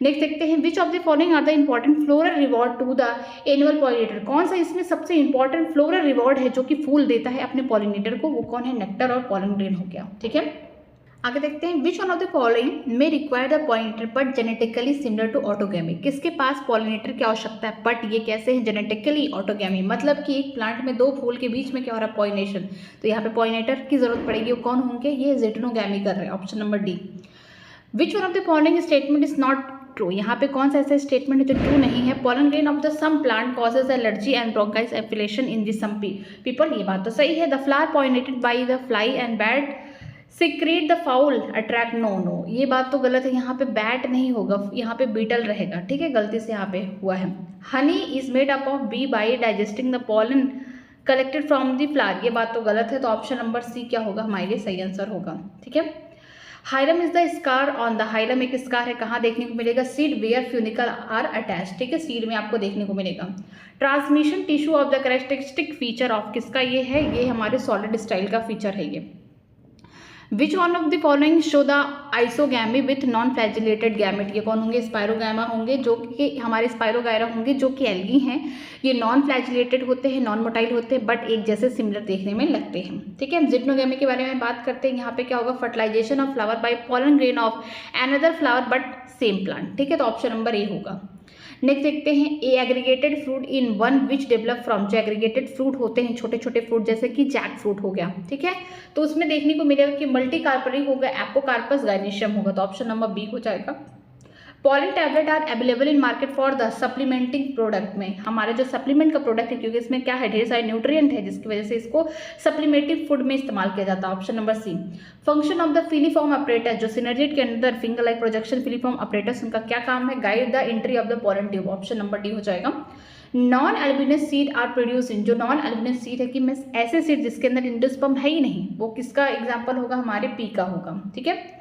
नेक्स्ट देखते हैं, which of the following are the important floral reward to the annual pollinator, कौन सा इसमें सबसे इंपॉर्टेंट फ्लोरल रिवॉर्ड है जो कि फूल देता है अपने पॉलिनेटर को, वो कौन है, नेक्टर और पोलन ग्रेन हो गया। ठीक है, आगे देखते हैं, which one of the following में require the pollinator but genetically similar to autogamy, किसके पास पॉलिनेटर की आवश्यकता है बट ये कैसे है, जेनेटिकली ऑटोगैमी, मतलब कि एक प्लांट में दो फूल के बीच में क्या हो रहा है, पॉलिनेशन, तो यहाँ पे पॉलिनेटर की जरूरत पड़ेगी, वो कौन होंगे, ये जेटोनोगैमी कर रहे हैं, option number D. Which one of the following statement is not true, यहाँ पे कौन सा ऐसा स्टेटमेंट है जो ट्रू नहीं है। Pollen grain of the some plant causes allergy and bronchitis affliction in the some people, ये बात तो सही है। The flower pollinated by the fly and bat secrete the foul attract, no, ये बात तो गलत है, यहाँ पे बैट नहीं होगा, यहाँ पे बीटल रहेगा। ठीक है, गलती से यहाँ पे हुआ है। Honey is made up of bee by digesting the pollen collected from the flower, ये बात तो गलत है, तो ऑप्शन नंबर सी क्या होगा, हमारे लिए सही आंसर होगा। ठीक है, hilum is the scar on the, hilum एक स्कार है, कहाँ देखने को मिलेगा, seed where funicle are attach. ठीक है, सीड में आपको देखने को मिलेगा। Transmission tissue of the characteristic feature of, किसका ये है, ये हमारे सॉलिड स्टाइल का फीचर है ये। विच one of the following show the isogamy with non flagellated gamete, ये कौन होंगे, स्पायरोगैमा होंगे, जो कि हमारे स्पायरोगायरा होंगे, जो कि एल्गी हैं, ये नॉन फ्लैजिलेटेड होते हैं, नॉन मोटाइल होते हैं, बट एक जैसे सिमिलर देखने में लगते हैं। ठीक है, जिटनोगैमी के बारे में बात करते हैं, यहाँ पे क्या होगा, fertilization of flower by pollen grain of another flower but same plant. ठीक है, तो ऑप्शन नंबर ए होगा। नेक्स्ट देखते हैं, a aggregated fruit in one which develop from, जो एग्रीगेटेड फ्रूट होते हैं छोटे छोटे फ्रूट जैसे कि जैक फ्रूट हो गया। ठीक है, तो उसमें देखने को मिलेगा कि मल्टी कार्परी होगा, एपोकार्पस, गाइनेशियम होगा, तो ऑप्शन नंबर बी हो जाएगा। Pollen tablet are available in market for the supplementing product, में हमारे जो सप्लीमेंट का प्रोडक्ट है, क्योंकि इसमें क्या है, ढेर सारे न्यूट्रिएंट है, जिसकी वजह से इसको सप्लीमेंटिव फूड में इस्तेमाल किया जाता है, option number C. Function of the filiform apparatus, जो सिनर्जिड के अंदर finger like projection filiform apparatus, उनका क्या काम है, guide the entry of the pollen tube, option number D हो जाएगा। Non albuminous seed are produce in, जो नॉन एल्बिनस सीड है कि मैं ऐसे सीड जिसके अंदर एंडोस्पर्म है ही नहीं, वो किसका एग्जाम्पल होगा, हमारे पी का होगा। ठीक है,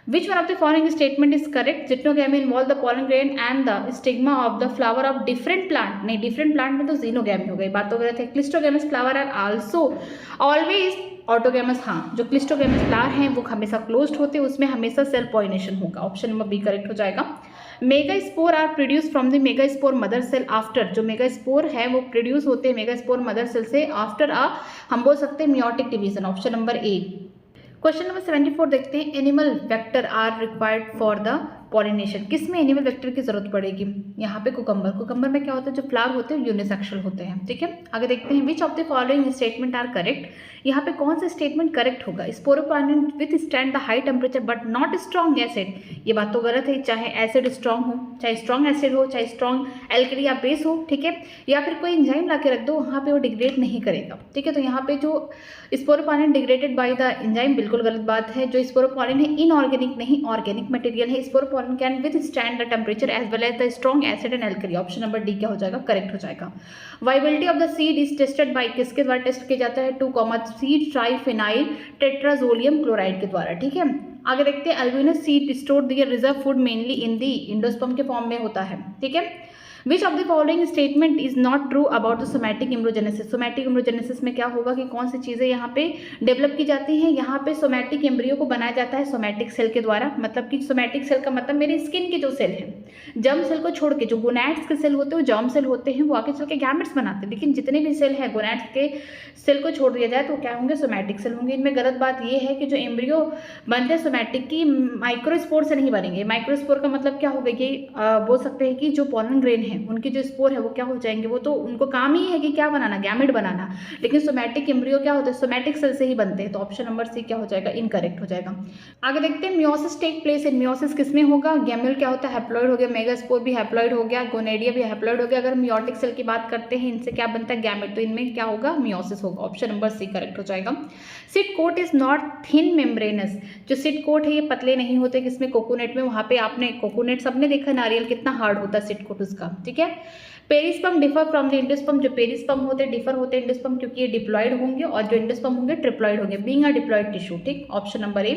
Which one of the following statement is correct? Zytogamy involve the pollen grain and the stigma of the flower of different plant. नहीं, different plant में तो xenogamy हो गई, बात तो गलत है। Clistogamous flower are also always autogamous, हाँ, जो clistogamous flower हैं वो हमेशा closed होते हैं, उसमें हमेशा सेल पॉलिनेशन होगा, ऑप्शन नंबर बी करेक्ट हो जाएगा। Megaspore are produce from the megaspore mother cell after, जो मेगास्पोर है वो प्रोड्यूस होते हैं मेगास्पोर मदर सेल से आफ्टर हम बोल सकते हैं meiotic division, option number A. Question number 74 देखते हैं, animal vector are required for the pollination, किस में एनिमल वेक्टर की जरूरत पड़ेगी? यहाँ पे कुकम्बर में क्या होता है, जो फ्लावर होते हैं यूनिसेक्सुअल होते हैं, ठीक है। आगे देखते हैं, which of the following statement are correct. यहाँ पे कौन सा स्टेटमेंट करेक्ट होगा? Sporopollenin withstand the high temperature but not strong acid, ये बात तो गलत है। चाहे एसिड स्ट्रॉन्ग हो, चाहे स्ट्रॉन्ग एसिड हो, चाहे स्ट्रॉन्ग एल्कली या बेस हो, ठीक है, या फिर कोई एंजाइम ला के रख दो, वहाँ पे वो डिग्रेड नहीं करेगा, ठीक है। तो यहाँ पे जो स्पोरोपोनियन डिग्रेडेड बाय द एंजाइम, बिल्कुल गलत बात है। जो स्पोरोपोनियन है इनऑर्गेनिक नहीं ऑर्गेनिक मटेरियल है। Sporopollenin can withstand the temperature as well as the strong acid and alkali. Option number D क्या हो जाएगा? करेक्ट हो जाएगा। Viability of the seed is tested by, किसके द्वारा टेस्ट किया जाता है? 2, सीड ट्राइफेनाइल टेट्राजोलियम क्लोराइड के द्वारा, ठीक है। आगे देखते हैं, albuminous seed store their reserve food mainly in the endosperm के फॉर्म में होता है, ठीक है। Which of the following statement is not true about the somatic embryogenesis. Somatic embryogenesis में क्या होगा कि कौन सी चीज़ें यहाँ पे डेवलप की जाती हैं? यहाँ पे सोमैटिक एम्ब्रियो को बनाया जाता है सोमैटिक सेल के द्वारा। मतलब कि सोमैटिक सेल का मतलब मेरे स्किन के जो सेल हैं, जर्म सेल को छोड़ के जो गोनैड्स के सेल होते हैं, जर्म सेल होते हैं, वो आगे चल के गैमेट्स बनाते हैं। लेकिन जितने भी सेल हैं गोनैड्स के सेल को छोड़ दिया जाए तो क्या होंगे? सोमैटिक सेल होंगे। इनमें गलत बात ये है कि जो एम्ब्रियो बनते हैं सोमैटिक की, माइक्रोस्पोर से नहीं बनेंगे। माइक्रोस्पोर का मतलब क्या होगा? ये बोल सकते हैं कि जो पॉलन ग्रेन है उनके जो स्पोर है वो क्या हो जाएंगे? वो तो उनको काम ही है कि क्या बनाना? गैमेट बनाना। लेकिन सोमैटिक एम्ब्रियो क्या होता है? सोमैटिक सेल से ही बनते हैं। तो ऑप्शन नंबर सी क्या हो जाएगा? इनकरेक्ट हो जाएगा। आगे देखते हैं, meiosis take place in, meiosis किसमें होगा? गैम्यूल क्या होता है? हैप्लॉइड हो गया, मेगास्पोर भी हैप्लॉइड हो गया, गोनेडिया भी हैप्लॉइड हो गया। अगर मियोटिक सेल की बात करते हैं, इनसे क्या बनता है? गैमेट। तो इनमें क्या होगा? मियोसिस होगा। ऑप्शन नंबर सी करेक्ट हो जाएगा। Seed coat is not thin membranous, जो सीड कोट है ये पतले नहीं होते। किसमें? कोकोनट में। वहाँ पे आपने कोकोनट सबने देखा, नारियल कितना हार्ड होता है सीड कोट उसका, ठीक है। Perisperm differ from the endosperm, जो पेरिस्पर्म होते हैं डिफर होते हैं एंडोस्पर्म, क्योंकि ये डिप्लॉइड होंगे, और जो एंडोस्पर्म होंगे ट्रिप्लॉइड होंगे, बीइंग अ डिप्लॉइड टिश्यू, ठीक। Option number A.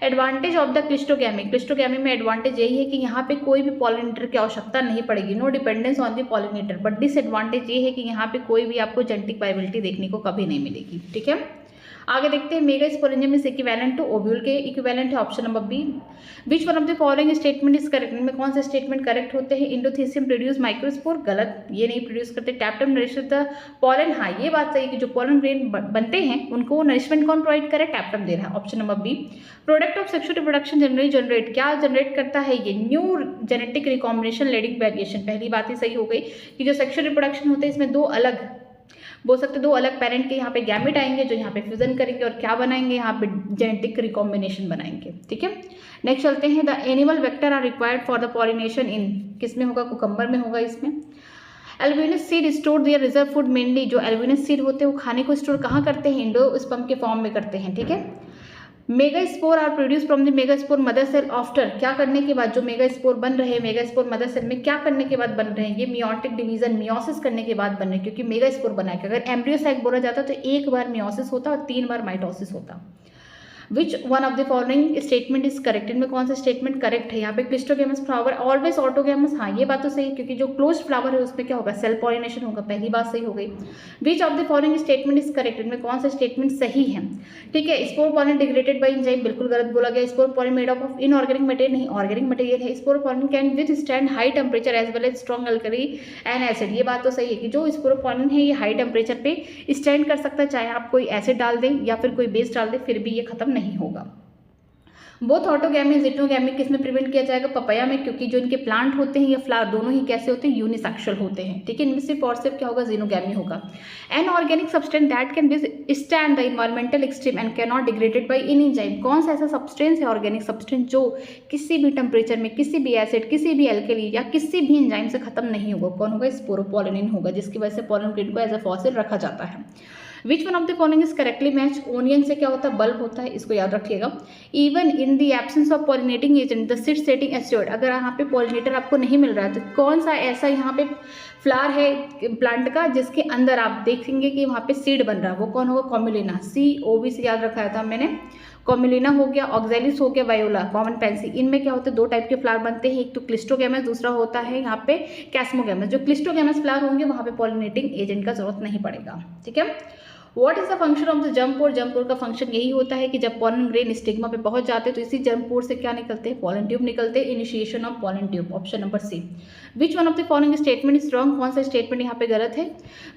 Advantage of the cleistogamy, cleistogamy में एडवांटेज यही है कि यहाँ पे कोई भी पॉलिनेटर की आवश्यकता नहीं पड़ेगी, no dependence on the pollinator. But disadvantage ये है कि यहाँ पे कोई भी आपको जेनेटिक वाइबिलिटी देखने को कभी नहीं मिलेगी, ठीक है। आगे देखते हैं, megasporangium is equivalent to ovule के इक्विवेलेंट है। Option number B. Which one of the following statement is correct, इनमें कौन से स्टेटमेंट करेक्ट होते हैं? इंडोथीसियम प्रोड्यूस माइक्रोस्पोर, गलत, ये नहीं प्रोड्यूस करते। टैप्टम नरिशेस द पॉलन, हाँ ये बात सही है कि जो पॉलन ग्रेन बनते हैं उनको नरिशमेंट कौन प्रोवाइड करे? टैप्टम दे रहा है। Option number B. Product of sexual reproduction generally generate, क्या जनरेट करता है ये? New genetic recombination leading variation. पहली बात ही सही हो गई कि जो सेक्सुअल रिप्रोडक्शन होते हैं इसमें दो अलग, बोल सकते दो अलग पेरेंट के यहाँ पे गैमेट आएंगे जो यहाँ पे फ्यूजन करेंगे और क्या बनाएंगे? यहाँ पे जेनेटिक रिकॉम्बिनेशन बनाएंगे, ठीक है। नेक्स्ट चलते हैं, the animal vector are required for the pollination in, किसमें होगा? कुकम्बर में होगा। इसमें albuminous seed store their reserve food mainly, जो एल्बिनस सीड होते हैं वो खाने को स्टोर कहाँ करते हैं? एंडोस्पर्म के फॉर्म में करते हैं, ठीक है। Megaspore are produce from the megaspore mother cell after, क्या करने के बाद? जो मेगास्पोर बन रहे हैं मेगास्पोर मदर सेल में क्या करने के बाद बन रहे हैं? ये मियोटिक डिवीजन, मियोसिस करने के बाद बन रहे हैं, क्योंकि मेगास्पोर बना के अगर एम्ब्रियो साइक बोला जाता तो एक बार मियोसिस होता और 3 बार माइटोसिस होता। विच one of the following statement is correct, इनमें कौन सा स्टेटमेंट करेक्ट है? यहाँ पे क्लिस्टोगैमस फ्लावर ऑलवेज ऑटोगैमस, हाँ ये बात तो सही है, क्योंकि जो क्लोज्ड फ्लावर है उसमें क्या होगा? सेल्फ पॉलिनेशन होगा। पहली बात सही हो गई। Which of the following statement is correct, इनमें कौन सा स्टेटमेंट सही है? ठीक है, sporopollenin degraded by enzyme, बिल्कुल गलत बोला गया। Sporopollenin made up of inorganic material, नहीं ऑर्गेनिक मटेरियल है। Sporopollenin can withstand high temperature as well as strong alkali and acid, ये बात तो सही है कि जो स्पोर पॉलिन है ये हाई टेम्परेचर पे स्टैंड कर सकता है, चाहे आप कोई एसिड डाल दें या फिर कोई बेस डाल दें, फिर भी ये खत्म नहीं होगा। बोथ ऑटोगैमी जिटोगैमी किस में प्रिवेंट किया जाएगा? पपाया में, क्योंकि जो इनके प्लांट होते हैं या फ्लावर दोनों ही कैसे होते हैं? यूनिसेक्सुअल होते हैं, ठीक है। इनमें सिर्फ और सिर्फ क्या होगा? जीनोगैमी होगा। An organic substance that can withstand the environmental extreme and can not degraded by any enzyme, कौन सा ऐसा सब्सटेंस है ऑर्गेनिक सब्सटेंस जो किसी भी टेम्परेचर में, किसी भी एसिड, किसी भी एल्कली या किसी भी एंजाइम से खत्म नहीं होगा? कौन होगा? स्पोरोपोलिन होगा, जिसकी वजह से पॉलन ग्रेन को एज अ फॉसिल रखा जाता है। विच one of the following is correctly match, onion से क्या होता है? बल्ब होता है, इसको याद रखिएगा। Even in the absence of pollinating agent the seed setting assured, अगर यहाँ पे पॉलिनेटर आपको नहीं मिल रहा है तो कौन सा ऐसा यहाँ पे फ्लावर है प्लांट का जिसके अंदर आप देखेंगे कि वहाँ पे सीड बन रहा है? वो कौन होगा? कॉम्युलिना, COV से याद रखा था मैंने। कॉम्युलिना हो गया, ऑक्जेलिस हो गया, वायोला, कॉमन पेंसी। इनमें क्या होते हैं? 2 टाइप के फ्लावर बनते हैं, एक तो क्लिस्टोगैमस, दूसरा होता है यहाँ पे कैस्मोगैमस। जो क्लिस्टोगैमस फ्लावर होंगे वहाँ पे पॉलिनेटिंग एजेंट का जरूरत नहीं पड़ेगा, ठीक है। What is the function of the germ pore? Germ pore का फंक्शन यही होता है कि जब पॉलन ग्रेन स्टिग्मा पे पहुंच जाते हैं तो इसी जर्म पोर से क्या निकलते हैं? पॉलन ट्यूब निकलते हैं। Initiation of pollen tube, option number C. Which one of the following statement is wrong? कौन सा स्टेटमेंट यहाँ पे गलत है?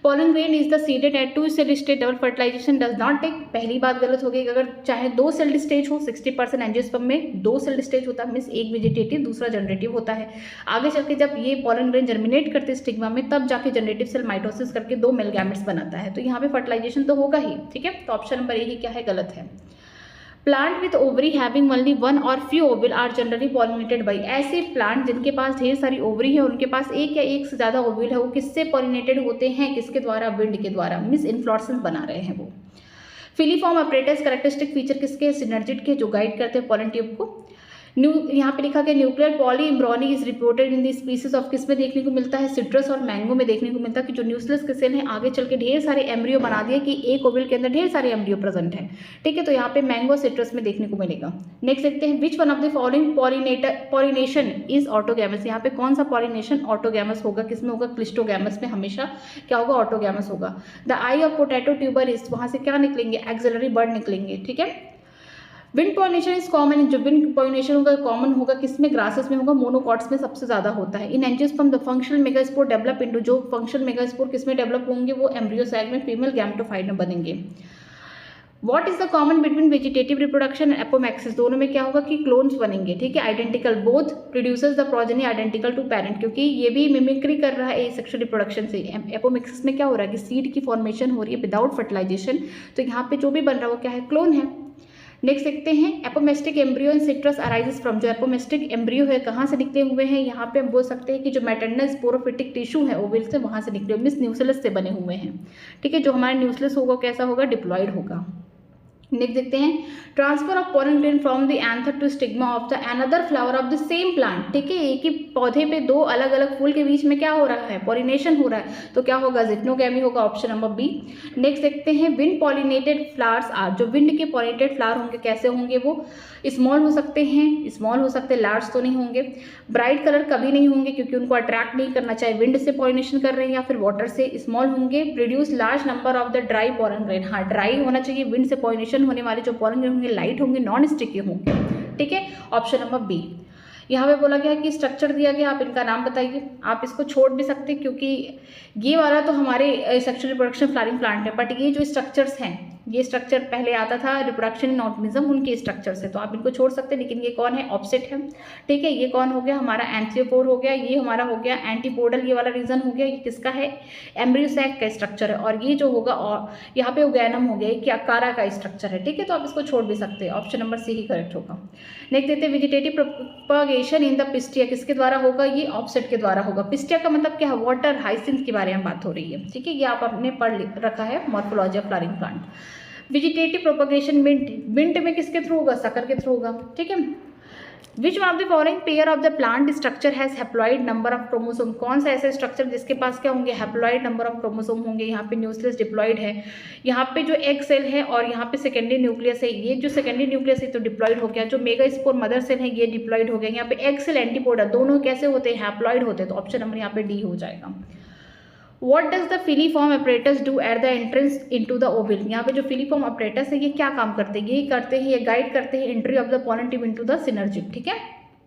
Pollen grain is the seeded at 2 cell stage, double fertilization does not take. पहली बात गलत हो गई। अगर चाहे 2 सेल स्टेज हो, 60% एंजियोस्पर्म में 2 सेल स्टेज होता है, मीन्स एक वेजिटेटिव दूसरा जनरेटिव होता है। आगे चल के जब ये पॉलन ग्रेन जर्मिनेट करते हैं स्टिग्मा में, तब जाके जनरेटिव सेल माइटोसिस करके 2 मेल गैमेट्स बनाता है। तो यहाँ पे फर्टिलाइजेशन तो होगा ही, ठीक है। तो ऑप्शन नंबर ए ही क्या है? गलत है। Plant with ovary having only one और few ovule are generally pollinated by. ऐसे प्लांट जिनके पास ढेर सारी ओवरी है, उनके पास एक या एक से ज़्यादा ओविल है, वो किससे पॉलिनेटेड होते हैं? किसके द्वारा? विंड के द्वारा, मीन्स इन्फ्लोरेसेंस बना रहे हैं वो। फिलीफॉर्म अपरेटस कैरेक्टरिस्टिक फीचर किसके? सिनर्जिड के, जो गाइड करते हैं पॉलन ट्यूब को। यहाँ पे लिखा गया nuclear polyembryony is reported in the species of, किस में देखने को मिलता है? सिट्रस और मैंगो में देखने को मिलता है कि जो न्यूक्लियस के सेल हैं आगे चल के ढेर सारे एम्ब्रियो बना दिए कि एक ओविल के अंदर ढेर सारे एम्ब्रियो प्रेजेंट है, ठीक है। तो यहाँ पे मैंगो सिट्रस में देखने को मिलेगा। नेक्स्ट देखते हैं, which one of the following pollination is autogamous? यहाँ पे कौन सा पॉलिनेशन ऑटोगैमस होगा? किसमें होगा? क्लिस्टोगैमस में हमेशा क्या होगा? ऑटोगैमस होगा। The I of potato tuber is, वहाँ से क्या निकलेंगे? एक्सिलरी बर्ड निकलेंगे, ठीक है। विंड पॉलिनेशन इज कॉमन, जो विंड पॉलिनेशन होगा कॉमन होगा किसमें? ग्रासेस में होगा, मोनोकॉट्स में सबसे ज्यादा होता है। In angiosperm the functional megaspore develop into, जो फंक्शनल मेगास्पोर किसमें डेवलप होंगे? वो एम्ब्रियो सैक में फीमेल गैमेटोफाइट में बनेंगे। What is the common between vegetative reproduction and apomixis? दोनों में क्या होगा कि क्लोन्स बनेंगे, ठीक है। Identical, both produces the progeny identical to parent, क्योंकि ये भी मिमिक्री कर रहा है सेक्सुअल रिप्रोडक्शन से। एपोमैक्सिस में क्या हो रहा है कि सीड की फॉर्मेशन हो रही है विदाउट फर्टिलाइजेशन, तो यहाँ पे जो भी बन रहा है वो क्या है? क्लोन है। नेक्स्ट देखते हैं, apomictic embryo in citrus arises from, जो एपोमेस्टिक एम्ब्रियो है कहाँ से निकले हुए हैं? यहाँ पे हम बोल सकते हैं कि जो मैटरनल स्पोरोफिटिक टिश्यू है ओविल से, वहाँ से निकले हुए, मीन्स न्यूक्लियस से बने हुए हैं, ठीक है। जो हमारा न्यूक्लियस होगा कैसा होगा? डिप्लॉयड होगा। नेक्स्ट देखते हैं, transfer of pollen grain from the anther to stigma of the another flower of the same plant, ठीक है। एक ही पौधे पे 2 अलग अलग फूल के बीच में क्या हो रहा है? पॉलिनेशन हो रहा है, तो क्या होगा? जिटनोगैमी होगा, ऑप्शन नंबर बी। नेक्स्ट देखते हैं, विंड पॉलिनेटेड फ्लावर्स आर, जो विंड के पॉलिनेटेड फ्लावर होंगे कैसे होंगे? वो स्मॉल हो सकते हैं, स्मॉल हो सकते हैं, लार्ज तो नहीं होंगे। ब्राइट कलर कभी नहीं होंगे क्योंकि उनको अट्रैक्ट नहीं करना, चाहे विंड से पॉलिनेशन कर रहे हैं या फिर वाटर से। स्मॉल होंगे। Produce large number of the dry pollen grain, हाँ ड्राई होना चाहिए। विंड से पॉलिनेशन होने वाले जो पॉलन ग्रेन होंगे लाइट होंगे, नॉन स्टिकी होंगे, ठीक है। Option number B. यहाँ पे बोला गया कि स्ट्रक्चर दिया गया, आप इनका नाम बताइए। आप इसको छोड़ भी सकते हैं क्योंकि ये वाला तो हमारे सेक्सुअल रिप्रोडक्शन फ्लावरिंग प्लांट है, बट ये जो स्ट्रक्चर्स हैं, ये स्ट्रक्चर पहले आता था रिप्रोडक्शन इन ऑर्गेनिज्म, उनके स्ट्रक्चर से, तो आप इनको छोड़ सकते हैं। लेकिन ये कौन है? ऑप्सिट है, ठीक है। ये कौन हो गया? हमारा एंथियोपोर हो गया। ये हमारा हो गया एंटीपोडल, ये वाला रीजन हो गया। ये किसका है? एम्ब्रियो सैक का स्ट्रक्चर है। और ये जो होगा और यहाँ पे ओगैनम हो गया, क्या कारा का स्ट्रक्चर है, ठीक है। तो आप इसको छोड़ भी सकते हैं, ऑप्शन नंबर सी ही करेक्ट होगा। नेक्स्ट देखते हैं, vegetative propagation in the pistia किसके द्वारा होगा? ये ऑप्सिट के द्वारा होगा। पिस्टिया का मतलब क्या है? वाटर हाइसिंथ के बारे में बात हो रही है, ठीक है। ये आप अपने पढ़ रखा है, morphology of flowering plant. Vegetative propagation mint में किसके थ्रू होगा? सकर के थ्रू होगा, ठीक है। विच one of the following pair of the plant structure has haploid number of chromosome? कौन सा ऐसा स्ट्रक्चर जिसके पास क्या होंगे? हैप्लॉइड नंबर ऑफ क्रोमोसोम होंगे। यहाँ पे न्यूक्लियस डिप्लॉइड है, यहाँ पे जो एग सेल है और यहाँ पे सेकेंडरी न्यूक्लियस है। ये जो सेकेंडरी न्यूक्लियस है तो डिप्लॉइड हो गया। जो मेगास्पोर मदर सेल है ये डिप्लॉइड हो गया। यहाँ पे एग सेल एंटीपोडा दोनों कैसे होते हैं? हैप्लॉइड होते हैं। तो ऑप्शन नंबर यहाँ पे डी हो जाएगा। What does the filiform apparatus do at the entrance into the ovule? यहाँ पे जो filiform apparatus है ये क्या काम करते हैं? ये करते हैं, ये गाइड करते हैं entry of the pollen tube into the synergy, ठीक है।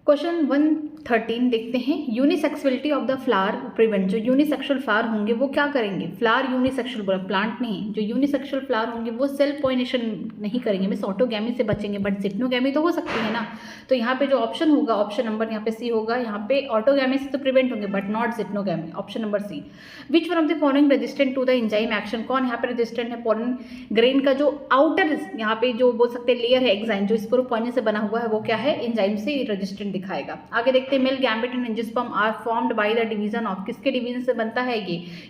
क्वेश्चन 113 देखते हैं, unisexuality of the flower prevent. जो यूनिसेक्सुअल फ्लावर होंगे वो क्या करेंगे? फ्लावर यूनिसेक्सुअल बोला, प्लांट नहीं। जो यूनिसेक्सुअल फ्लावर होंगे वो सेल्फ पॉलिनेशन नहीं करेंगे, मीन्स ऑटोगैमी से बचेंगे, बट जिटनोगैमी तो हो सकती है ना। तो यहाँ पे जो ऑप्शन होगा, ऑप्शन नंबर यहाँ पे सी होगा। यहाँ पे ऑटोगैमी से तो प्रिवेंट होंगे but not geitonogamy, option number C. Which one of the following resistant to the enzyme action? कौन यहाँ पे रेजिस्टेंट है? पॉलन ग्रेन का जो आउटर यहाँ पे जो बोल सकते हैं लेयर है एग्जाइम, जो स्पोरोपोनिया से बना हुआ है, वो क्या है? एंजाइम से रेजिस्टेंट दिखाएगा। आगे देखते हैं, male gamete in angiosperm are formed by the division of, किसके डिवीजन से बनता है?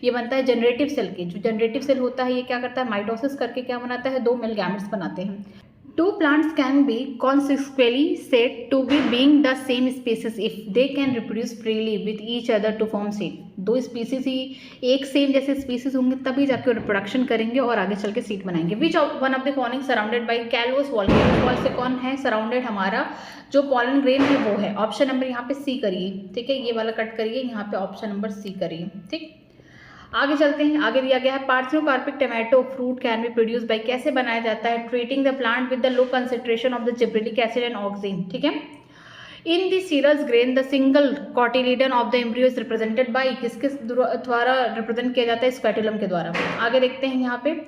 ये बनता है जनरेटिव सेल के। जो जनरेटिव सेल होता है ये क्या करता है? माइटोसिस करके क्या बनाता है? 2 मेल गैमेट्स बनाते हैं। Two plants can be consequently said to be being the same species if they can reproduce freely with each other to form seed. 2 species ही एक सेम जैसे स्पीसीज होंगे तभी जाके रिप्रोडक्शन करेंगे और आगे चल के सीड बनाएंगे। Which one of the following surrounded by callose wall? Callose wall से कौन है सराउंडेड? हमारा जो पॉलन ग्रेन है वो है। ऑप्शन नंबर यहाँ पे सी करिए, ठीक है। ये वाला कट करिए, यहाँ पे ऑप्शन नंबर सी करिए, ठीक। आगे चलते हैं, आगे दिया गया है parthenocarpic tomato fruit can be produce by, कैसे बनाया जाता है, treating the plant with the low concentration of the gibberellic acid and auxin, ठीक है। In the cereals grain the single cotyledon of the embryo is represented by, किसके द्वारा represent किया जाता है, स्क्वैटुलम के द्वारा। आगे देखते हैं यहाँ पे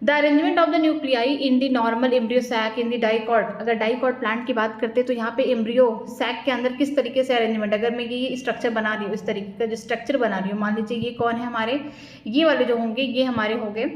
the arrangement of the nuclei in the normal embryo sac in the dicot, अगर डाइकॉट प्लांट की बात करते हैं तो यहाँ पे एम्ब्रियो सैक के अंदर किस तरीके से अरेंजमेंट, अगर मैं ये स्ट्रक्चर बना रही हूँ, इस तरीके का जो स्ट्रक्चर बना रही हूँ, मान लीजिए ये कौन है हमारे, ये वाले जो होंगे ये हमारे होंगे,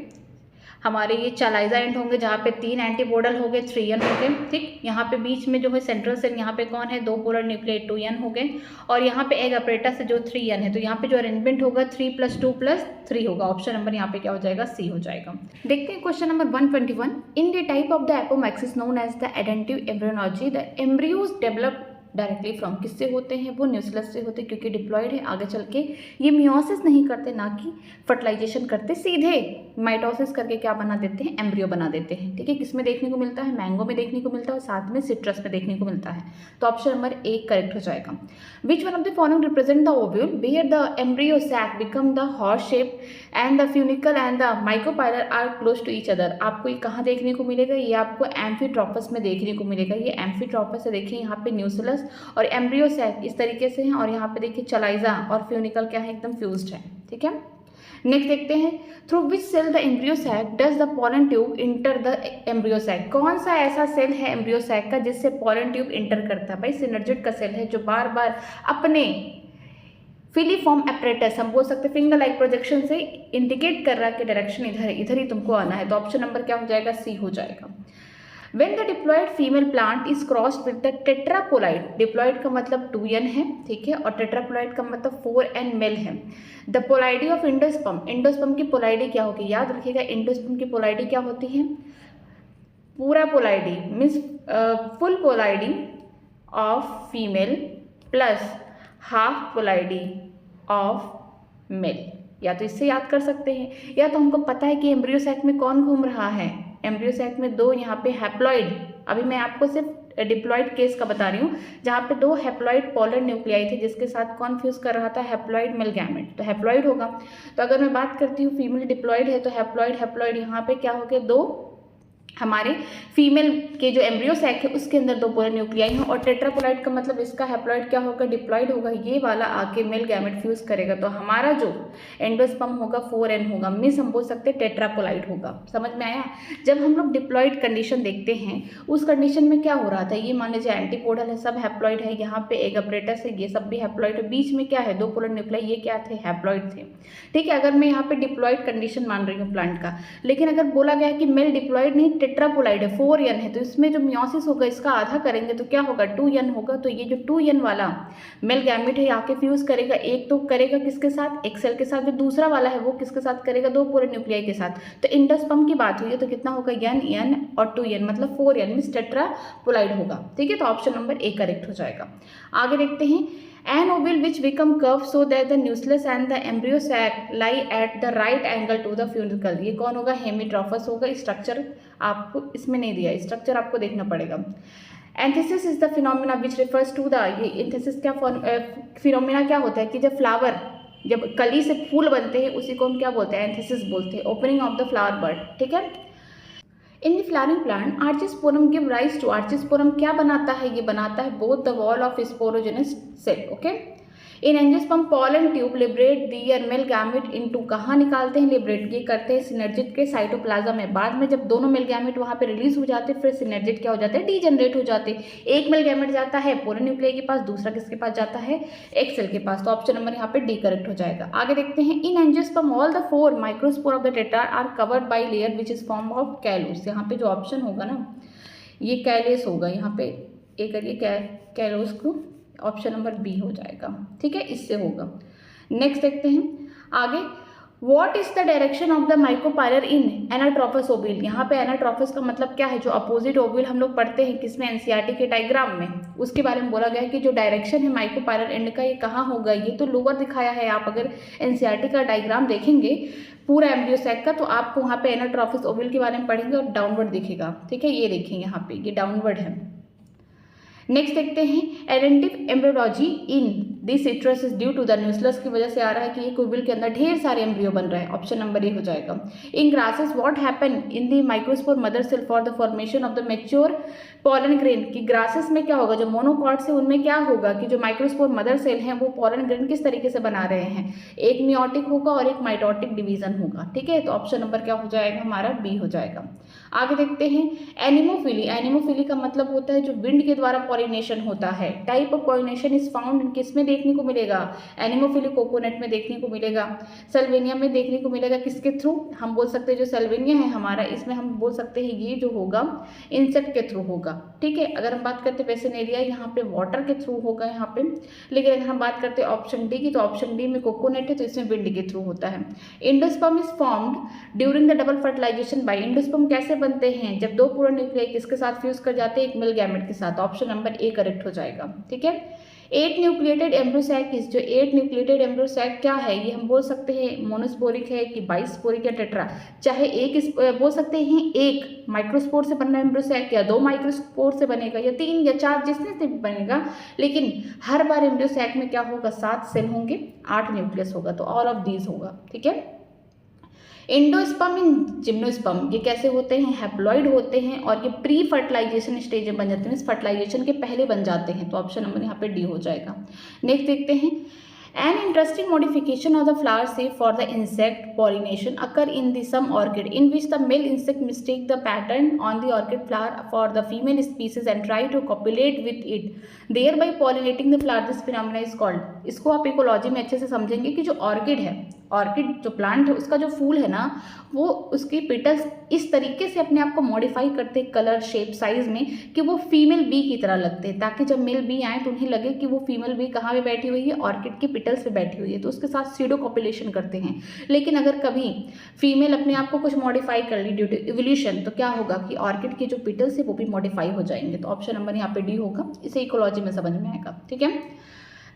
हमारे ये चालाइजा एंड होंगे जहाँ पे 3 एंटीपोडल हो गए, 3 एन हो गए, ठीक। यहाँ पे बीच में जो है सेंट्रल सेल, यहाँ पे कौन है, 2 पोलर न्यूक्लियेट 2 एन हो गए, और यहाँ पे एग अपरेटस से जो 3 एन है, तो यहाँ पे जो अरेंजमेंट होगा 3 + 2 + 3 होगा। ऑप्शन नंबर यहाँ पे क्या हो जाएगा, सी हो जाएगा। देखते हैं question number 121। In the type of the apomixis known as the adventive embryology the embryos develop directly from, किससे होते हैं, वो न्यूक्लियस से होते हैं, क्योंकि डिप्लॉयड है। आगे चल के ये मियोसिस नहीं करते, ना कि फर्टिलाइजेशन करते, सीधे माइटोसिस करके क्या बना देते हैं, एम्ब्रियो बना देते हैं, ठीक है। किसमें देखने को मिलता है, मैंगो में देखने को मिलता है, और साथ में सिट्रस में देखने को मिलता है। तो ऑप्शन नंबर 1 करेक्ट हो जाएगा। Which one of the following represent the ovule where the embryo sac become the horse shape and the funicle and the micropylar are close to each other. आपको ये कहाँ देखने को मिलेगा, ये आपको एम्फीट्रॉपस में देखने को मिलेगा। ये एम्फीट्रॉपस है, देखिए यहाँ पे न्यूक्लियस और एम्ब्रियो सैक इस तरीके से हैं, और यहाँ पे देखिए चालाइजा और फ्यूनिकल क्या है, एकदम फ्यूज्ड है, ठीक है। नेक्स्ट देखते हैं, through which cell the embryo sac does the pollen tube enter the embryo sac, कौन सा ऐसा सेल है एम्ब्रियो सैक का जिससे पोलन ट्यूब इंटर करता है। भाई सिनर्जिड का सेल है, जो बार बार अपने फिलीफॉर्म एपरेटस, हम बोल सकते हैं फिंगर लाइक प्रोजेक्शन से इंडिकेट कर रहा है कि डायरेक्शन इधर है, इधर ही तुमको आना है। तो ऑप्शन नंबर क्या हो जाएगा, सी हो जाएगा। When the diploid female plant is crossed with the tetraploid, diploid का मतलब 2n है, ठीक है, और tetraploid का मतलब 4n मेल है। The polarity of endosperm, endosperm की पोलारिटी क्या होगी, याद रखिएगा endosperm की पोलारिटी क्या होती है, पूरा polarity means full polarity of female plus half polarity of male. या तो इससे याद कर सकते हैं, या तो हमको पता है कि एम्ब्रियो सैक में कौन घूम रहा है, एम्ब्रियो सैक में 2 यहाँ पे हैप्लॉइड, अभी मैं आपको सिर्फ डिप्लॉइड केस का बता रही हूँ, जहाँ पे 2 हैप्लॉइड पोलर न्यूक्लियाई थे जिसके साथ कौन फ्यूज कर रहा था, हैप्लॉइड मेल गैमेट, तो हैप्लॉइड होगा। तो अगर मैं बात करती हूँ फीमेल डिप्लॉइड है, तो हैप्लॉइड यहाँ पे क्या हो गए, 2 हमारे फीमेल के जो एम्ब्रियो सैक है उसके अंदर 2 पोलर न्यूक्लियाई हैं, और टेट्रापोलाइड का मतलब इसका हैप्लॉइड क्या होगा, डिप्लॉइड होगा, ये वाला आके मेल गैमेट फ्यूज करेगा, तो हमारा जो एंडोस्पर्म होगा 4n होगा, मीन्स हम बोल सकते हैं टेट्रापोलाइड होगा। समझ में आया। जब हम लोग डिप्लॉइड कंडीशन देखते हैं, उस कंडीशन में क्या हो रहा था, ये मान लीजिए एंटीपोडल है, सब हैप्लॉइड है, यहाँ पे एग अपरेटस है, ये सब भी हैप्लॉइड है, बीच में क्या है, 2 पोलर न्यूक्लियाई, ये क्या थे, हैप्लॉइड थे, ठीक है। अगर मैं यहाँ पे डिप्लॉइड कंडीशन मान रही हूँ प्लांट का, लेकिन अगर बोला गया कि मेल डिप्लॉइड नहीं टेट्रापोलाइड है, 4n है, तो इसमें जो मियोसिस होगा इसका आधा करेंगे तो क्या होगा, 2n होगा। तो ये जो 2n वाला मेल गैमेट है आके फ्यूज करेगा, एक तो करेगा किसके साथ, एक सेल के साथ, जो दूसरा वाला है वो किसके साथ करेगा, 2 पोलर न्यूक्लियाई के साथ। तो एंडोस्पर्म की बात हुई है, तो कितना होगा, n और 2n मतलब 4n मींस टेट्रापोलाइड होगा, ठीक है। तो ऑप्शन नंबर ए करेक्ट हो जाएगा। आगे देखते हैं, an ovule which become curved so that the nucleus and the embryo sac lie at the right angle to the funicle, ये कौन होगा, हेमीट्रॉफस होगा। स्ट्रक्चर आपको इसमें नहीं दिया, स्ट्रक्चर आपको देखना पड़ेगा। Anthesis is the phenomena which refers to the, ये एंथेसिस क्या फिनोमिना क्या होता है कि जब फ्लावर, जब कली से फूल बनते हैं उसी को हम क्या बोलते हैं, एंथेसिस बोलते हैं, opening of the flower bud, ठीक है। In the flowering plant archesporium give rise to, archesporium क्या बनाता है, ये बनाता है both the wall of sporogenous cell, okay. In angiosperm pollen tube liberate their male gamete into, कहाँ निकालते हैं, लिबरेट ये करते हैं सिनर्जिड के साइटोप्लाज्म में। बाद में जब दोनों मेल गैमेट वहाँ पे रिलीज हो जाते हैं, फिर सिनर्जिड क्या हो जाते हैं, डीजनरेट हो जाते हैं। एक मेल गैमेट जाता है पोलर न्यूक्लियाई के पास, दूसरा किसके पास जाता है, एक सेल के पास। तो ऑप्शन नंबर यहाँ पे डी करेक्ट हो जाएगा। आगे देखते हैं, in angiosperm all the 4 microspore of the tetra are covered by layer which is form of callose. यहाँ पे जो ऑप्शन होगा ना, ये कैलेस होगा, यहाँ पे एक करिए कैलोस को, ऑप्शन नंबर बी हो जाएगा, ठीक है, इससे होगा। नेक्स्ट देखते हैं आगे, what is the direction of the micropylar in anatropous ovule. यहाँ पे एनाट्रोफस का मतलब क्या है, जो अपोजिट ओव्यूल हम लोग पढ़ते हैं किसमें, एनसीईआरटी के डायग्राम में, उसके बारे में बोला गया है कि जो डायरेक्शन है माइक्रोपाइलर एंड का ये कहाँ होगा, ये तो लोअर दिखाया है। आप अगर एनसीईआरटी का डायग्राम देखेंगे पूरा एम्ब्रियो सैक का, तो आपको वहाँ पे एनाट्रोफस ओव्यूल के बारे में पढ़ेंगे और डाउनवर्ड दिखेगा, ठीक है, ये देखेंगे यहाँ पे, ये डाउनवर्ड है। नेक्स्ट देखते हैं, adventive embryology in this citrus is due to the nucleus की वजह से आ रहा है कि ये क्यूबिल के अंदर ढेर सारे एम्ब्रियो बन रहे हैं। ऑप्शन नंबर ए हो जाएगा। In grasses what happen in the microspore mother cell for the formation of the mature pollen grain की ग्रासेस में क्या होगा, जो मोनोकॉट्स है उनमें क्या होगा कि जो माइक्रोस्पोर मदर सेल हैं वो पॉलन ग्रेन किस तरीके से बना रहे हैं, एक मियोटिक होगा और एक माइटोटिक डिवीजन होगा। ठीक है, तो ऑप्शन नंबर क्या हो जाएगा हमारा, बी हो जाएगा। आगे देखते हैं एनिमोफिली। एनिमोफिली का मतलब होता है जो विंड के द्वारा पॉलिनेशन होता है। Type of pollination is found किसमें देखने को मिलेगा, एनिमोफिली कोकोनट में देखने को मिलेगा, सल्वेनिया में देखने को मिलेगा। किसके थ्रू, हम बोल सकते हैं जो सल्वेनिया है हमारा, इसमें हम बोल सकते हैं ये जो होगा इंसेक्ट के थ्रू होगा। ठीक है, अगर हम बात करते हैं वेसिनेरिया, यहाँ पे वाटर के थ्रू होगा यहाँ पे। लेकिन अगर हम बात करते हैं ऑप्शन डी की, तो ऑप्शन डी में कोकोनट है तो इसमें विंड के थ्रू होता है। Endosperm is formed during the double fertilization by. Endosperm कैसे बनते हैं, जब दो पूर्ण न्यूक्लियाई किसके साथ फ्यूज कर जाते हैं, एक मेल गैमेट के साथ। ऑप्शन नंबर ए करेक्ट हो जाएगा। ठीक है, 8 न्यूक्लिएटेड एम्ब्रियो सैक इस जो 8 न्यूक्लिएटेड एम्ब्रियो सैक क्या है, ये हम बोल सकते हैं मोनोस्पोरिक है कि बाइस्पोरिक या टेट्रा। चाहे एक बोल सकते हैं एक माइक्रोस्पोर से बनना एम्ब्रियो सैक, या 2 माइक्रोस्पोर से बनेगा, या 3 या 4 जिससे से भी बनेगा। लेकिन हर बार एम्ब्रियो सैक में क्या होगा, 7 सेल होंगे, 8 न्यूक्लियस होगा, तो ऑल ऑफ दीज होगा। ठीक है, एंडोस्पर्म इन जिम्नोस्पर्म ये कैसे होते हैं, हैप्लॉइड होते हैं और ये प्री फर्टिलाइजेशन स्टेज में बन जाते हैं, इस फर्टिलाइजेशन के पहले बन जाते हैं। तो ऑप्शन नंबर यहाँ पे डी हो जाएगा। नेक्स्ट देखते हैं An interesting modification of the flower shape for the insect pollination occur in the some orchid in which the male insect mistake the pattern on the orchid flower for the female species and try to copulate with it, thereby pollinating the flower. This phenomena is called, इसको आप ecology में अच्छे से समझेंगे कि जो orchid है, orchid जो प्लांट है उसका जो फूल है ना, वो उसकी पेटल्स इस तरीके से अपने आप को मॉडिफाई करते हैं कलर शेप साइज में कि वो फीमेल बी की तरह लगते हैं, ताकि जब मेल बी आए तो उन्हें लगे कि वो फीमेल बी कहाँ पे बैठी हुई है, ऑर्किड की पेटल्स पे बैठी हुई है, तो उसके साथ सीडो कॉपुलेशन करते हैं। लेकिन अगर कभी फीमेल अपने आप को कुछ मॉडिफाई कर ली ड्यू टू इवोल्यूशन, तो क्या होगा कि ऑर्किड के जो पेटल्स है वो भी मॉडिफाई हो जाएंगे। तो ऑप्शन नंबर यहाँ पे डी होगा, इसे इकोलॉजी में समझ में आएगा। ठीक है,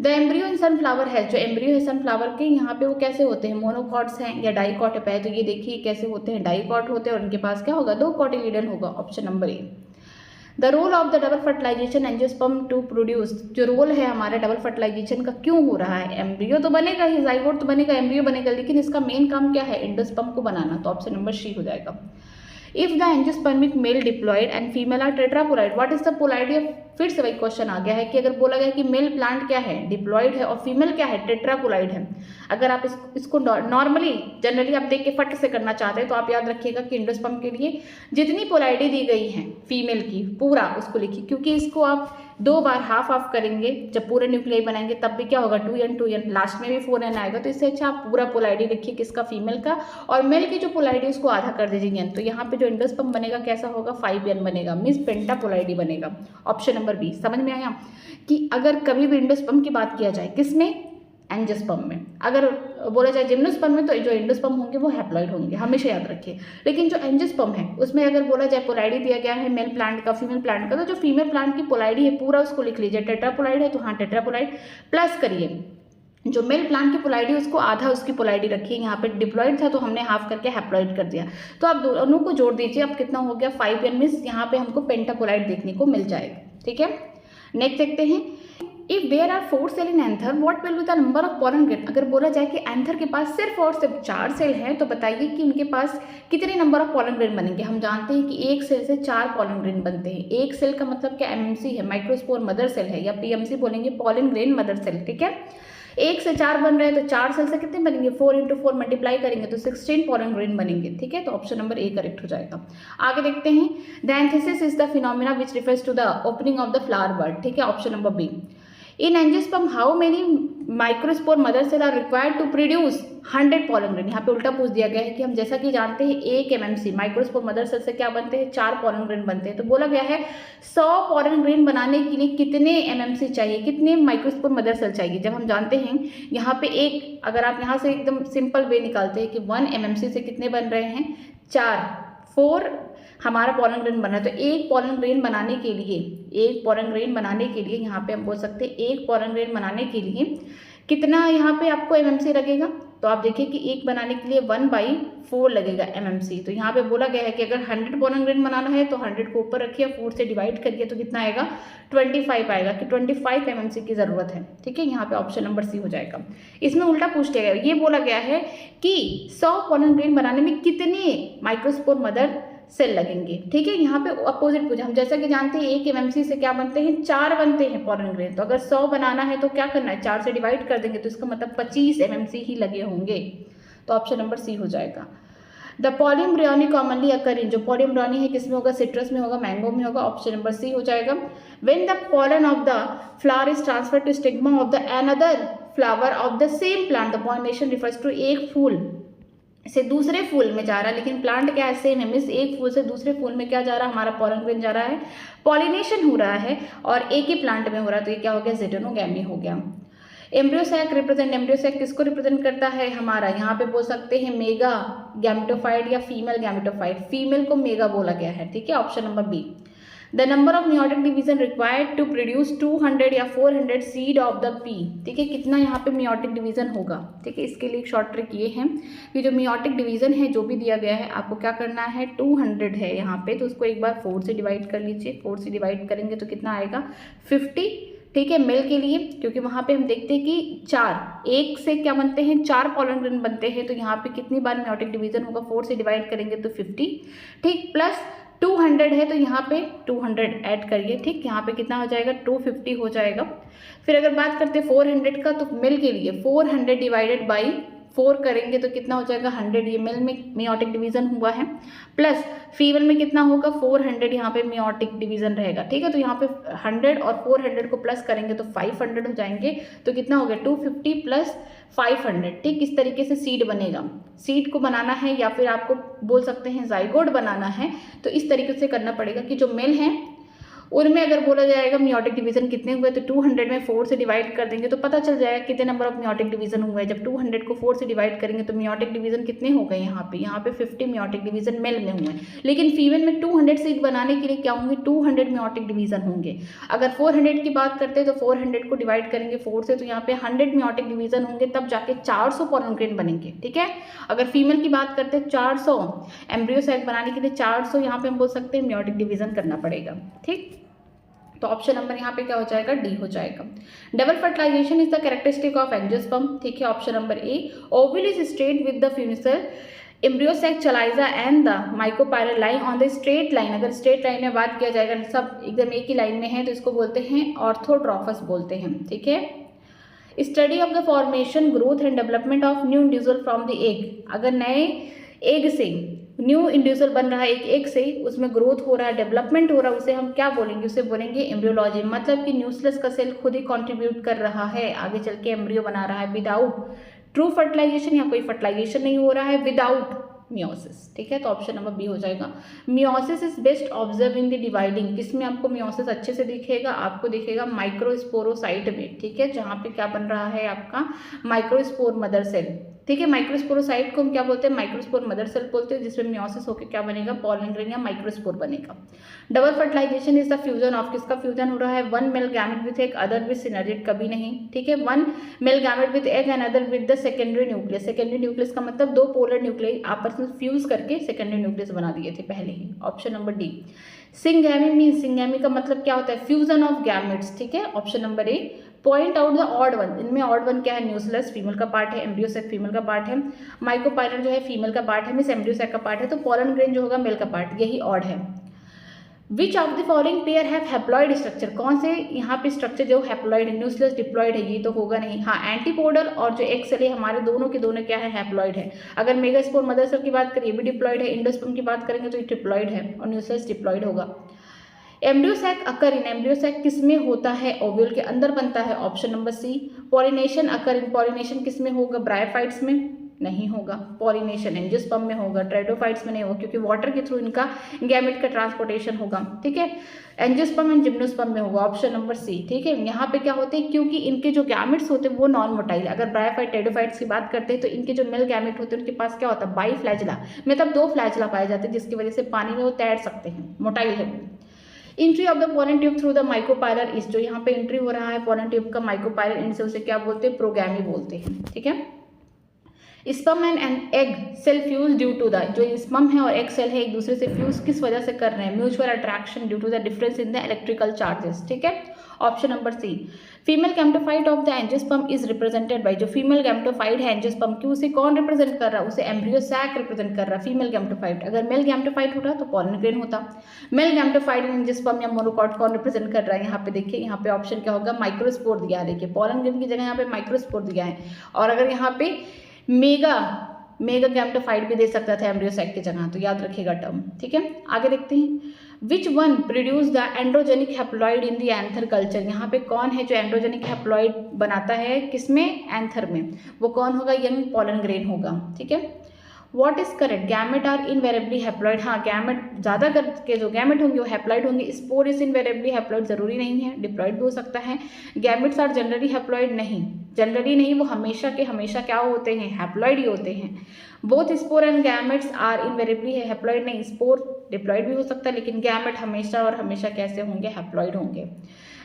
द एम्ब्रियो इन सनफ्लावर है, जो एम्ब्रियो है सनफ्लावर के, यहाँ पे वो कैसे होते हैं, मोनोकॉट्स हैं या डाइकॉट है। तो ये देखिए कैसे होते हैं, डाइकॉट होते हैं और उनके पास क्या होगा, 2 कॉटिलिडन होगा। Option number A. The role of the double fertilization angiosperm to produce, जो रोल है हमारा डबल फर्टिलाइजेशन का क्यों हो रहा है, एम्ब्रियो तो बनेगा ही, जाइगोट तो बनेगा, एम्ब्रियो बनेगा, लेकिन इसका मेन काम क्या है, एंडोस्पर्म को बनाना। तो ऑप्शन नंबर सी हो जाएगा। If the angiospermic male diploid and female are tetraploid, what is the polarity of, फिर से वही क्वेश्चन आ गया है कि अगर बोला गया कि मेल प्लांट क्या है, डिप्लॉयड है, और फीमेल क्या है, टेट्रापोलाइड है। अगर आप इसको नॉर्मली जनरली आप देख के फट से करना चाहते हैं तो आप याद रखिएगा कि एंडोस्पर्म के लिए जितनी पोलैरिटी दी गई है फीमेल की पूरा उसको लिखिए, क्योंकि इसको आप 2 बार हाफ ऑफ करेंगे जब पूरे न्यूक्लियाई बनाएंगे, तब भी क्या होगा 2n लास्ट में भी 4n आएगा। तो इससे अच्छा आप पूरा पोलैरिटी लिखिए किसका, फीमेल का, और मेल की जो पोलैरिटी उसको आधा कर दीजिए। तो यहाँ पे जो एंडोस्पर्म बनेगा कैसा होगा, 5n बनेगा, मीन्स पेंटा पोलैरिटी बनेगा। Option number B. समझ में आया कि अगर कभी भी एंडोस्पर्म की बात किया जाए, किसमें, एंजियोस्पर्म में, अगर बोला जाए जिम्नोस्पर्म में, तो जो एंडोस्पर्म होंगे वो हैप्लॉइड होंगे, हमेशा याद रखिए। लेकिन जो एंजियोस्पर्म है उसमें अगर बोला जाए पोलैरिटी दिया गया है मेल प्लांट का, फीमेल प्लांट का, तो जो फीमेल प्लांट की पोलैरिटी है पूरा उसको लिख लीजिए, टेट्रापोलाइड है तो हाँ टेट्रापोलाइड, प्लस करिए जो मेल प्लांट की पोलैरिटी उसको आधा उसकी पोलैरिटी रखिए। यहाँ पे डिप्लॉयड था तो हमने हाफ करके हैप्लॉइड कर दिया, तो आप दोनों को जोड़ दीजिए, अब कितना हो गया 5n, मीन्स यहाँ पे हमको पेंटापोलाइड देखने को मिल जाएगा। ठीक है, नेक्स्ट देखते हैं if there are 4 cell in anther what will be the number of pollen grain. अगर बोला जाए कि एंथर के पास सिर्फ और सिर्फ 4 सेल हैं, तो बताइए कि उनके पास कितने नंबर ऑफ पॉलन ग्रेन बनेंगे। हम जानते हैं कि एक सेल से 4 पॉलन ग्रेन बनते हैं। एक सेल का मतलब क्या, एमएमसी है, माइक्रोस्पोर मदर सेल है, या पीएमसी बोलेंगे, पॉलन ग्रेन मदर सेल। ठीक है, 1 से 4 बन रहे हैं तो 4 सेल से कितने बनेंगे, 4 × 4 मल्टीप्लाई करेंगे तो 16 पॉलन ग्रेन बनेंगे। ठीक है, तो ऑप्शन नंबर ए करेक्ट हो जाएगा। आगे देखते हैं the anthesis is the phenomena which refers to the opening of the flower bud. ठीक है, option number B. In angiosperm how many microspore mother cell are required to produce 100 pollen grain. यहाँ पे उल्टा पूछ दिया गया है कि हम जैसा कि जानते हैं 1 MMC माइक्रोस्पोर मदर सेल से क्या बनते हैं, 4 पॉलन ग्रेन बनते हैं। तो बोला गया है 100 पॉलन ग्रेन बनाने के लिए कितने MMC चाहिए, कितने माइक्रोस्पोर मदर सेल चाहिए। जब हम जानते हैं यहाँ पे एक, अगर आप यहाँ से एकदम सिंपल वे निकालते हैं कि 1 MMC से कितने बन रहे हैं, 4 हमारा पॉलन ग्रेन बना है। तो एक पॉलन ग्रेन बनाने के लिए यहाँ पे हम बोल सकते हैं 1 पॉलन ग्रेन बनाने के लिए कितना यहाँ पे आपको MMC लगेगा, तो आप देखिए कि एक बनाने के लिए 1/4 लगेगा MMC। तो यहाँ पे बोला गया है कि अगर 100 पोलन ग्रेन बनाना है तो 100 को ऊपर रखिए, 4 से डिवाइड करिए तो कितना आएगा 25 आएगा, कि 25 MMC की ज़रूरत है। ठीक है, यहाँ पे ऑप्शन नंबर सी हो जाएगा। इसमें उल्टा पूछ लिया गया, ये बोला गया है कि 100 पोलन ग्रेन बनाने में कितने माइक्रोस्पोर मदर सेल लगेंगे। ठीक है, यहाँ पे अपोजिट पूछा, हम जैसा कि जानते हैं 1 MMC से क्या बनते हैं, 4 बनते हैं पोलन ग्रेन। तो अगर 100 बनाना है तो क्या करना है, 4 से डिवाइड कर देंगे तो इसका मतलब 25 MMC ही लगे होंगे। तो ऑप्शन नंबर सी हो जाएगा। द पॉलीम्ब्रियोनी कॉमनली अकर इन, जो पॉलीम्ब्रियोनी है किसमें होगा, सिट्रस में होगा, मैंगो में होगा, ऑप्शन नंबर सी हो जाएगा। When the pollen of the flower is transfer to stigma of the another flower of the same plant, the pollination refers to एक फूल से दूसरे फूल में जा रहा है, लेकिन प्लांट क्या है, सेम है, मीन्स एक फूल से दूसरे फूल में क्या जा रहा है, हमारा पॉलन ग्रेन जा रहा है, पॉलिनेशन हो रहा है और एक ही प्लांट में हो रहा है, तो ये क्या हो गया, ज़ेटेनोगैमी हो गया। एम्ब्रियोसैक रिप्रेजेंट, एम्ब्रियोसैक किसको रिप्रेजेंट करता है, हमारा यहाँ पे बोल सकते हैं मेगा गैमेटोफाइट या फीमेल गैमेटोफाइट, फीमेल को मेगा बोला गया है। ठीक है, option number B. The number of meiotic division required to produce 200 या 400 सीड ऑफ द पी। ठीक है, कितना यहाँ पे मियोटिक डिवीजन होगा। ठीक है, इसके लिए एक शॉर्ट ट्रिक ये है कि जो मियोटिक डिवीजन है जो भी दिया गया है आपको क्या करना है, 200 है यहाँ पे, तो उसको एक बार 4 से डिवाइड कर लीजिए। 4 से डिवाइड करेंगे तो कितना आएगा 50। ठीक है, मेल के लिए, क्योंकि वहाँ पे हम देखते हैं कि 4, एक से क्या बनते हैं, 4 पोलन ग्रेन बनते हैं, तो यहाँ पे कितनी बार मियोटिक डिवीजन होगा, 4 से डिवाइड करेंगे तो 50। ठीक, प्लस 200 है तो यहाँ पे 200 ऐड करिए। ठीक, यहाँ पे कितना हो जाएगा, 250 हो जाएगा। फिर अगर बात करते हैं 400 का, तो मेल के लिए 400 डिवाइडेड बाई 4 करेंगे तो कितना हो जाएगा 100, ये मेल में मियोटिक डिवीजन हुआ है, प्लस फीमेल में कितना होगा 400, यहाँ पे मियोटिक डिवीजन रहेगा। ठीक है, तो यहाँ पे 100 और 400 को प्लस करेंगे तो 500 हो जाएंगे, तो कितना हो गया 250 प्लस 500। ठीक, इस तरीके से सीड बनेगा। सीड को बनाना है या फिर आपको बोल सकते हैं जाइगोट बनाना है, तो इस तरीके से करना पड़ेगा कि जो मेल है उनमें अगर बोला जाएगा मियोटिक डिवीजन कितने हुए, तो 200 में 4 से डिवाइड कर देंगे तो पता चल जाएगा कितने नंबर ऑफ मियोटिक डिवीजन हुए। जब 200 को 4 से डिवाइड करेंगे तो मियोटिक डिवीजन कितने हो गए, यहाँ पे 50 मियोटिक डिवीजन मेल में हुए, लेकिन फीमेल में 200 सीड बनाने के लिए क्या होंगे, 200 मियोटिक डिवीजन होंगे। अगर 400 की बात करते हैं तो 400 को डिवाइड करेंगे 4 से, तो यहाँ पे 100 मियोटिक डिवीजन होंगे, तब जाके 400 पोलन ग्रेन बनेंगे। ठीक है, अगर फीमेल की बात करते हैं 400 एम्ब्रियोसैक बनाने के लिए 400 यहाँ पे हम बोल सकते हैं मियोटिक डिवीजन करना पड़ेगा। ठीक, तो ऑप्शन नंबर यहाँ पे क्या हो जाएगा, डी हो जाएगा। Double fertilization is the characteristic of angiosperm. ठीक है, option number A. Ovule is straight with the funicle embryo sac chalaza and the micropylar line on the straight line. अगर स्ट्रेट लाइन में बात किया जाएगा, सब एकदम एक ही लाइन में है, तो इसको बोलते हैं ऑर्थोट्रॉफस बोलते हैं। ठीक है, study of the formation, growth and development of new individual from the egg. अगर नए एग से न्यू इंडिविजुअल बन रहा है, एक एग से उसमें ग्रोथ हो रहा है, डेवलपमेंट हो रहा है, उसे हम क्या बोलेंगे, उसे बोलेंगे एम्ब्रियोलॉजी। मतलब कि न्यूक्लियस का सेल खुद ही कंट्रीब्यूट कर रहा है, आगे चल के एम्ब्रियो बना रहा है विदाउट ट्रू फर्टिलाइजेशन, या कोई फर्टिलाइजेशन नहीं हो रहा है, विदाउट मियोसिस। ठीक है, तो ऑप्शन नंबर बी हो जाएगा। Meiosis is best observe in the dividing. किसमें आपको मियोसिस अच्छे से दिखेगा, आपको दिखेगा माइक्रोस्पोरोसाइट में। ठीक है, जहाँ पे क्या बन रहा है आपका माइक्रोस्पोर मदर सेल। ठीक है, माइक्रोस्पोरोसाइट को हम क्या बोलते हैं, माइक्रोस्पोर मदर सेल बोलते हैं, जिसमें मियोसिस होकर क्या बनेगा, पोलन ग्रेन या माइक्रोस्पोर बनेगा। Double fertilization is the fusion of, किसका फ्यूजन हो रहा है, वन मेल गैमेट विथ एक अदर विथ सिनर्जिड, कभी नहीं। ठीक है, one male gamete with egg and other with the secondary nucleus. Secondary nucleus का मतलब 2 पोलर न्यूक्लियस आपस में फ्यूज करके सेकेंडरी न्यूक्लियस बना दिए थे पहले ही। Option number D. Syngamy mean, syngamy का मतलब क्या होता है, फ्यूजन ऑफ गैमेट्स। ठीक है, option number A. Point out the odd one, इनमें ऑड वन क्या है, न्यूक्लियस फीमेल का पार्ट है, एम्ब्रियोसैक फीमेल का पार्ट है, माइकोपाइलर जो है फीमेल का पार्ट है, मिस एम्ब्रियोसैक का पार्ट है, तो पोलन ग्रेन जो होगा मेल का पार्ट, यही ऑड है। Which of the following pair have haploid structure, कौन से यहाँ पे स्ट्रक्चर जो हैप्लॉइड है, न्यूक्लियस डिप्लॉइड है, ये तो होगा नहीं। हाँ, एंटीपोडल और जो एक्स सेल है हमारे दोनों के दोनों क्या है, हैप्लॉइड है। अगर मेगास्पोर मदर सेल की बात करें ये भी डिप्लॉइड है, इंडोस्पर्म की बात करेंगे तो ये ट्रिप्लॉइड है और न्यूक्लियस डिप्लॉइड होगा। एम्ब्रियोसैक अकर इन, एम्ब्रियोसैक किस में होता है, ओव्यूल के अंदर बनता है, option number C. Pollination occur in, pollination किस में होगा, ब्रायोफाइट्स में नहीं होगा, पॉलिनेशन एंजियोस्पर्म में होगा, ट्रेडोफाइट्स में नहीं होगा, क्योंकि वाटर के थ्रू इनका गैमेट का ट्रांसपोर्टेशन होगा। ठीक है, एंजियोस्पर्म एंड जिम्नोस्पर्म में होगा, ऑप्शन नंबर सी। ठीक है, यहाँ पे क्या होते हैं, क्योंकि इनके जो गैमेट्स होते हैं वो नॉन मोटाइल। अगर ब्रायोफाइट ट्रेडोफाइट्स की बात करते हैं तो इनके जो मेल गैमेट होते हैं उनके पास क्या होता है, बाई फ्लैजला, मतलब 2 फ्लैजला पाए जाते हैं, जिसकी वजह से पानी में वो तैर सकते हैं, मोटाइल है। Entry of the pollen tube through the micropylar is, जो यहाँ पे एंट्री हो रहा है पोलन ट्यूब का माइकोपाइलर एंड से, उसे क्या बोलते हैं, प्रोगैमी बोलते हैं। ठीक है, sperm and egg cell fuse due to the, जो स्पर्म है और एग सेल है एक दूसरे से फ्यूज किस वजह से कर रहे हैं, mutual attraction due to the difference in the electrical charges, ठीक है। Option number C, female gametophyte of the angiosperm is represented by, जो फीमेल गैमेटोफाइट है एंजियोस्पर्म की उसे कौन रिप्रेजेंट कर रहा है, उसे एम्ब्रियो सैक रिप्रेजेंट कर रहा है, फीमेल गैमेटोफाइट। अगर मेल गैमेटोफाइट होता तो पोलन ग्रेन होता। मेल गैमेटोफाइट एंजियोस्पर्म या मोनोकॉट कौन रिप्रेजेंट कर रहा है, यहाँ पे देखिए, यहाँ पे ऑप्शन क्या होगा, माइक्रोस्पोर दिया है। देखिए पोलन ग्रेन की जगह यहाँ पे माइक्रोस्पोर दिया है, और अगर यहाँ पे मेगा गैमेटोफाइट भी दे सकता था एम्ब्रियो सैक की जगह, तो याद रखिएगा टर्म, ठीक है। आगे देखते हैं, which one produce the androgenic haploid in the anther culture, यहाँ पे कौन है जो एंड्रोजेनिक हैप्लॉइड बनाता है, किसमें, एंथर में, वो कौन होगा, यंग पोलन ग्रेन होगा, ठीक है। What is correct, gamete are invariably haploid, हाँ गैमेट ज़्यादा करके जो गैमेट होंगे वो हैप्लॉइड होंगे। स्पोर इज इनवेरेबली हैप्लॉइड, जरूरी नहीं है, डिप्लॉइड भी हो सकता है। गैमेट्स आर जनरली हैप्लॉइड, नहीं जनरली नहीं, वो हमेशा के हमेशा क्या होते हैं, हैप्लॉइड ही होते हैं। Both spore and gametes are invariably haploid, नहीं स्पोर डिप्लॉइड भी हो सकता है, लेकिन गैमेट हमेशा और हमेशा कैसे होंगे, हैप्लॉइड होंगे।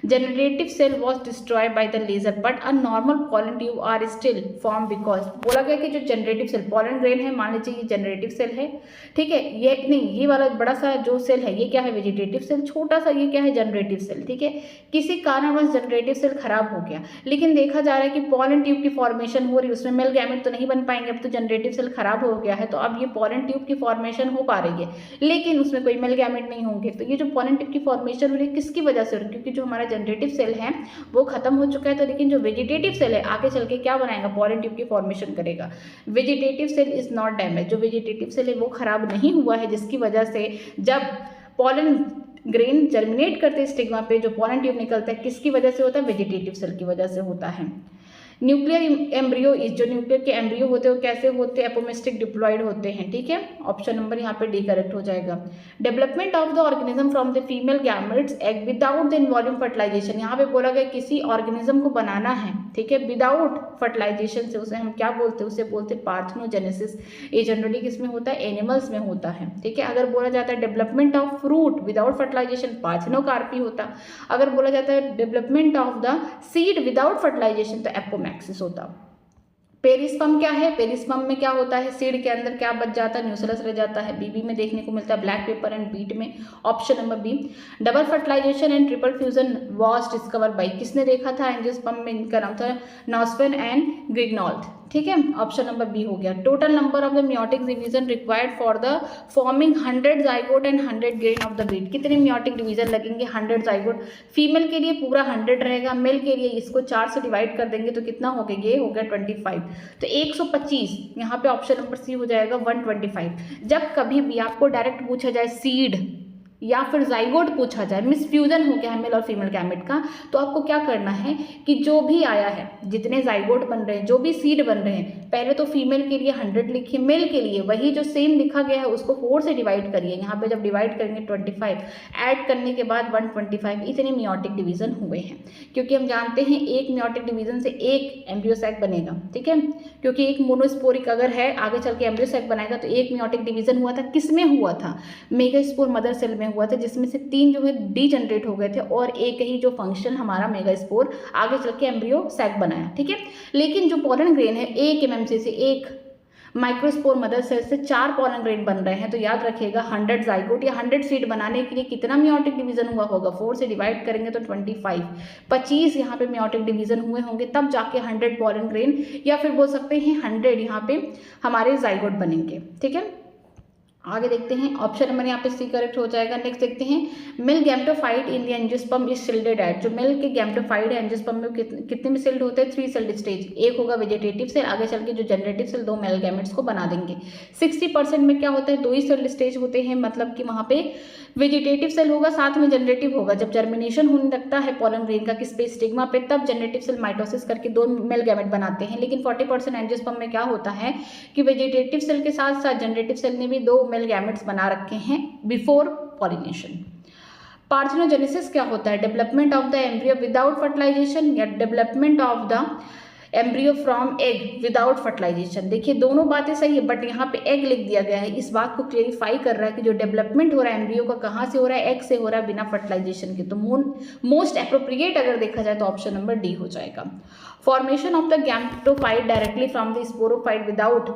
Generative cell was destroyed by the laser but a normal pollen tube are still form because, बोला गया कि जो जनरेटिव सेल पोलन ग्रेन है, मान लीजिए ये जनरेटिव सेल है, ठीक है, ये नहीं, ये वाला बड़ा सा जो सेल है ये क्या है, वेजिटेटिव सेल, छोटा सा ये क्या है, जनरेटिव सेल, ठीक है। किसी कारणवश जनरेटिव सेल खराब हो गया, लेकिन देखा जा रहा है कि पोलन ट्यूब की फॉर्मेशन हो रही है, उसमें मेल गैमेट तो नहीं बन पाएंगे, अब तो जनरेटिव सेल खराब हो गया है, तो अब ये पोलन ट्यूब की फॉर्मेशन हो पा रही है, लेकिन उसमें कोई मेल गैमेट नहीं होंगे। तो ये जो पोलन ट्यूब की फॉर्मेशन हो रही है किसकी वजह से हो रही है, क्योंकि जो हमारा जनरेटिव सेल है वो खत्म हो चुका है, तो लेकिन जो वेजिटेटिव सेल है आगे चल के क्या बनाएगा, पोलन ट्यूब की फॉर्मेशन करेगा। Vegetative cell is not damage, जो वेजिटेटिव सेल है वो खराब नहीं हुआ है, जिसकी वजह से जब पोलन ग्रेन जर्मिनेट करते स्टिग्मा पे जो पोलन ट्यूब निकलता है, किसकी वजह से होता है, वेजिटेटिव सेल की वजह से होता है। न्यूक्लियर एम्ब्रियो इज, जो न्यूक्लियर के एम्ब्रियो होते हैं वो कैसे होते हैं, एपोमिस्टिक डिप्लॉइड होते हैं, ठीक है। ऑप्शन नंबर यहाँ पे डी करेक्ट हो जाएगा। Development of the organism from the female gametes egg without the involvement fertilization, यहाँ पे बोला गया किसी ऑर्गेनिज्म को बनाना है, ठीक है, विदाउट फर्टिलाइजेशन से, उसे हम क्या बोलते हैं, उसे बोलते हैं पार्थेनोजेनेसिस। ये जनरली किसमें होता है, एनिमल्स में होता है, ठीक है। अगर बोला जाता है development of fruit without fertilization, parthenocarpy होता। अगर बोला जाता है development of the seed without fertilization, तो एपोमैक्सिस होता। पेरिस्पर्म क्या है, पेरिस्पर्म में क्या होता है, सीड के अंदर क्या बच जाता है, न्यूक्लियस रह जाता है, बीबी में देखने को मिलता है, ब्लैक पेपर एंड बीट में। Option number B. Double fertilization and triple fusion was discover by, किसने देखा था, एंजियोस्पर्म में इनका नाम था नॉस्फेन एंड ग्रिग्नॉल्ड, ठीक है। ऑप्शन नंबर बी हो गया। Total number of the meiotic division required for the forming 100 zygote and 100 grain of the breed, कितने मियोटिक डिवीजन लगेंगे, 100 जाइगोट, फीमेल के लिए पूरा 100 रहेगा, मेल के लिए इसको 4 से डिवाइड कर देंगे तो कितना हो गया, ये हो गया 25, तो 125, यहाँ पे ऑप्शन नंबर सी हो जाएगा 125। जब कभी भी आपको डायरेक्ट पूछा जाए सीड या फिर जाइगोट पूछा जाए, मिसफ्यूजन हो गया है मेल और फीमेल गैमेट का, तो आपको क्या करना है कि जो भी आया है, जितने जाइगोट बन रहे हैं, जो भी सीड बन रहे हैं, पहले तो फीमेल के लिए 100 लिखिए, मेल के लिए वही जो सेम लिखा गया है उसको 4 से डिवाइड करिए, यहाँ पे जब डिवाइड करेंगे 25, ऐड करने के बाद 125, इतने मियोटिक डिवीजन हुए हैं। क्योंकि हम जानते हैं एक मियोटिक डिवीजन से एक एम्ब्रियो सैक बनेगा, ठीक है, क्योंकि एक मोनोस्पोरिक अगर है आगे चल के एम्ब्रियो सैक बनाएगा, तो एक मियोटिक डिवीजन हुआ था, किस में हुआ था, मेगास्पोर मदर सेल में हुआ था, जिसमें से 3 जो है डीजनरेट हो गए थे और एक ही जो फंक्शन हमारा मेगास्पोर आगे चल के एम्ब्रियो सैक बनाया, ठीक है। लेकिन जो पोलन ग्रेन है एक एमएमसी से, एक माइक्रोस्पोर मदर सेल से 4 पोलन ग्रेन बन रहे हैं, तो याद रखिएगा 100 जाइगोट या 100 सीड बनाने के लिए कितना मियोटिक डिवीजन हुआ होगा, 4 से डिवाइड करेंगे तो 25 यहाँ पे मियोटिक डिवीजन हुए होंगे, तब जाके 100 पोलन ग्रेन या फिर बोल सकते हैं 100 यहाँ पे हमारे जाइगोट बनेंगे, ठीक है। आगे देखते हैं, ऑप्शन नंबर यहाँ पे सी करेक्ट हो जाएगा। नेक्स्ट देखते हैं, male gametophyte in the angiosperm is shielded at, जो मेल के गैमेटोफाइट है एंजियोस्पर्म में कितने में शिल्ड होते हैं, 3 सेल्ड स्टेज, एक होगा वेजिटेटिव सेल, आगे चल के जो जनरेटिव सेल 2 मेल गैमेट्स को बना देंगे। 60% में क्या होता है, 2 ही सेल्ड स्टेज होते हैं, मतलब कि वहाँ पे वेजिटेटिव सेल होगा साथ में जनरेटिव होगा। जब जर्मिनेशन होने लगता है पोलन ग्रेन का किस पे, स्टिग्मा पे, तब जनरेटिव सेल माइटोसिस करके 2 मेल गैमेट बनाते हैं। लेकिन 40% एंजियोस्पर्म में क्या होता है कि वेजिटेटिव सेल के साथ साथ जनरेटिव सेल ने भी 2 मेल गैमेट्स बना रखे हैं बिफोर पॉलिनेशन। पार्थेनोजेनेसिस क्या होता है, development of the embryo without fertilization या development of the embryo from egg without fertilization. देखिए दोनों बातें सही है, बट यहाँ पे एग लिख दिया गया है, इस बात को क्लेरिफाई कर रहा है कि जो डेवलपमेंट हो रहा है एम्ब्रियो का कहाँ से हो रहा है, एग से हो रहा है, बिना फर्टिलाइजेशन के। तो मोस्ट अप्रोप्रिएट अगर देखा जाए तो ऑप्शन नंबर डी हो जाएगा। Formation of the gametophyte directly from the sporophyte without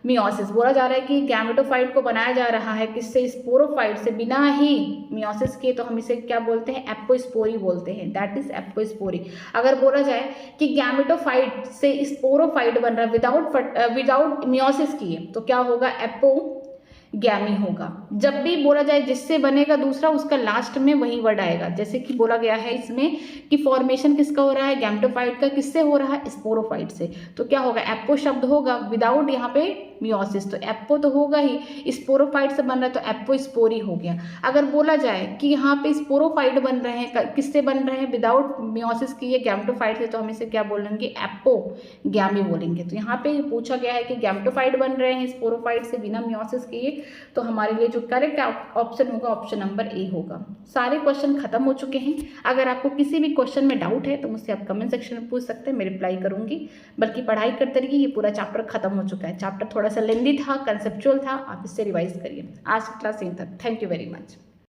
meiosis. बोला जा रहा है कि गैमेटोफाइट को बनाया जा रहा है किससे, स्पोरोफाइट से, बिना ही मियोसिस के। तो हम इसे क्या बोलते हैं, एपोस्पोरी बोलते हैं, दैट इज एपोस्पोरी। अगर बोला जाए कि गैमेटोफाइट से स्पोरोफाइट बन रहा है विदाउट मियोसिस किए, तो क्या होगा, एपोगैमी होगा। जब भी बोला जाए जिससे बनेगा दूसरा, उसका लास्ट में वही वर्ड आएगा। जैसे कि बोला गया है इसमें कि फॉर्मेशन किसका हो रहा है, गैमेटोफाइट का, किससे हो रहा है, स्पोरोफाइट से। तो क्या होगा, एपो शब्द होगा विदाउट यहाँ पे मियोसिस, तो एप्पो तो होगा ही, स्पोरोफाइट से बन रहा है तो एपोस्पोरी हो गया। अगर बोला जाए कि यहाँ पे स्पोरोफाइट बन रहे हैं, किससे बन रहे हैं, विदाउट मियोसिस की ये गैमेटोफाइट से, तो हम इसे क्या बोलेंगे, एपोगैमी बोलेंगे। तो यहाँ पे पूछा गया है कि गैमेटोफाइट बन रहे हैं स्पोरोफाइट से बिना मियोसिस किए, तो हमारे लिए जो करेक्ट ऑप्शन होगा ऑप्शन नंबर ए होगा। सारे क्वेश्चन खत्म हो चुके हैं। अगर आपको किसी भी क्वेश्चन में डाउट है तो मुझसे आप कमेंट सेक्शन में पूछ सकते हैं, मैं रिप्लाई करूंगी। बल्कि पढ़ाई करते रहिए, ये पूरा चैप्टर खत्म हो चुका है। चैप्टर थोड़ा सा लेंदी था, कंसेप्चुअल था, आप इससे रिवाइज करिए। आज की क्लास यहीं तक, थैंक यू वेरी मच।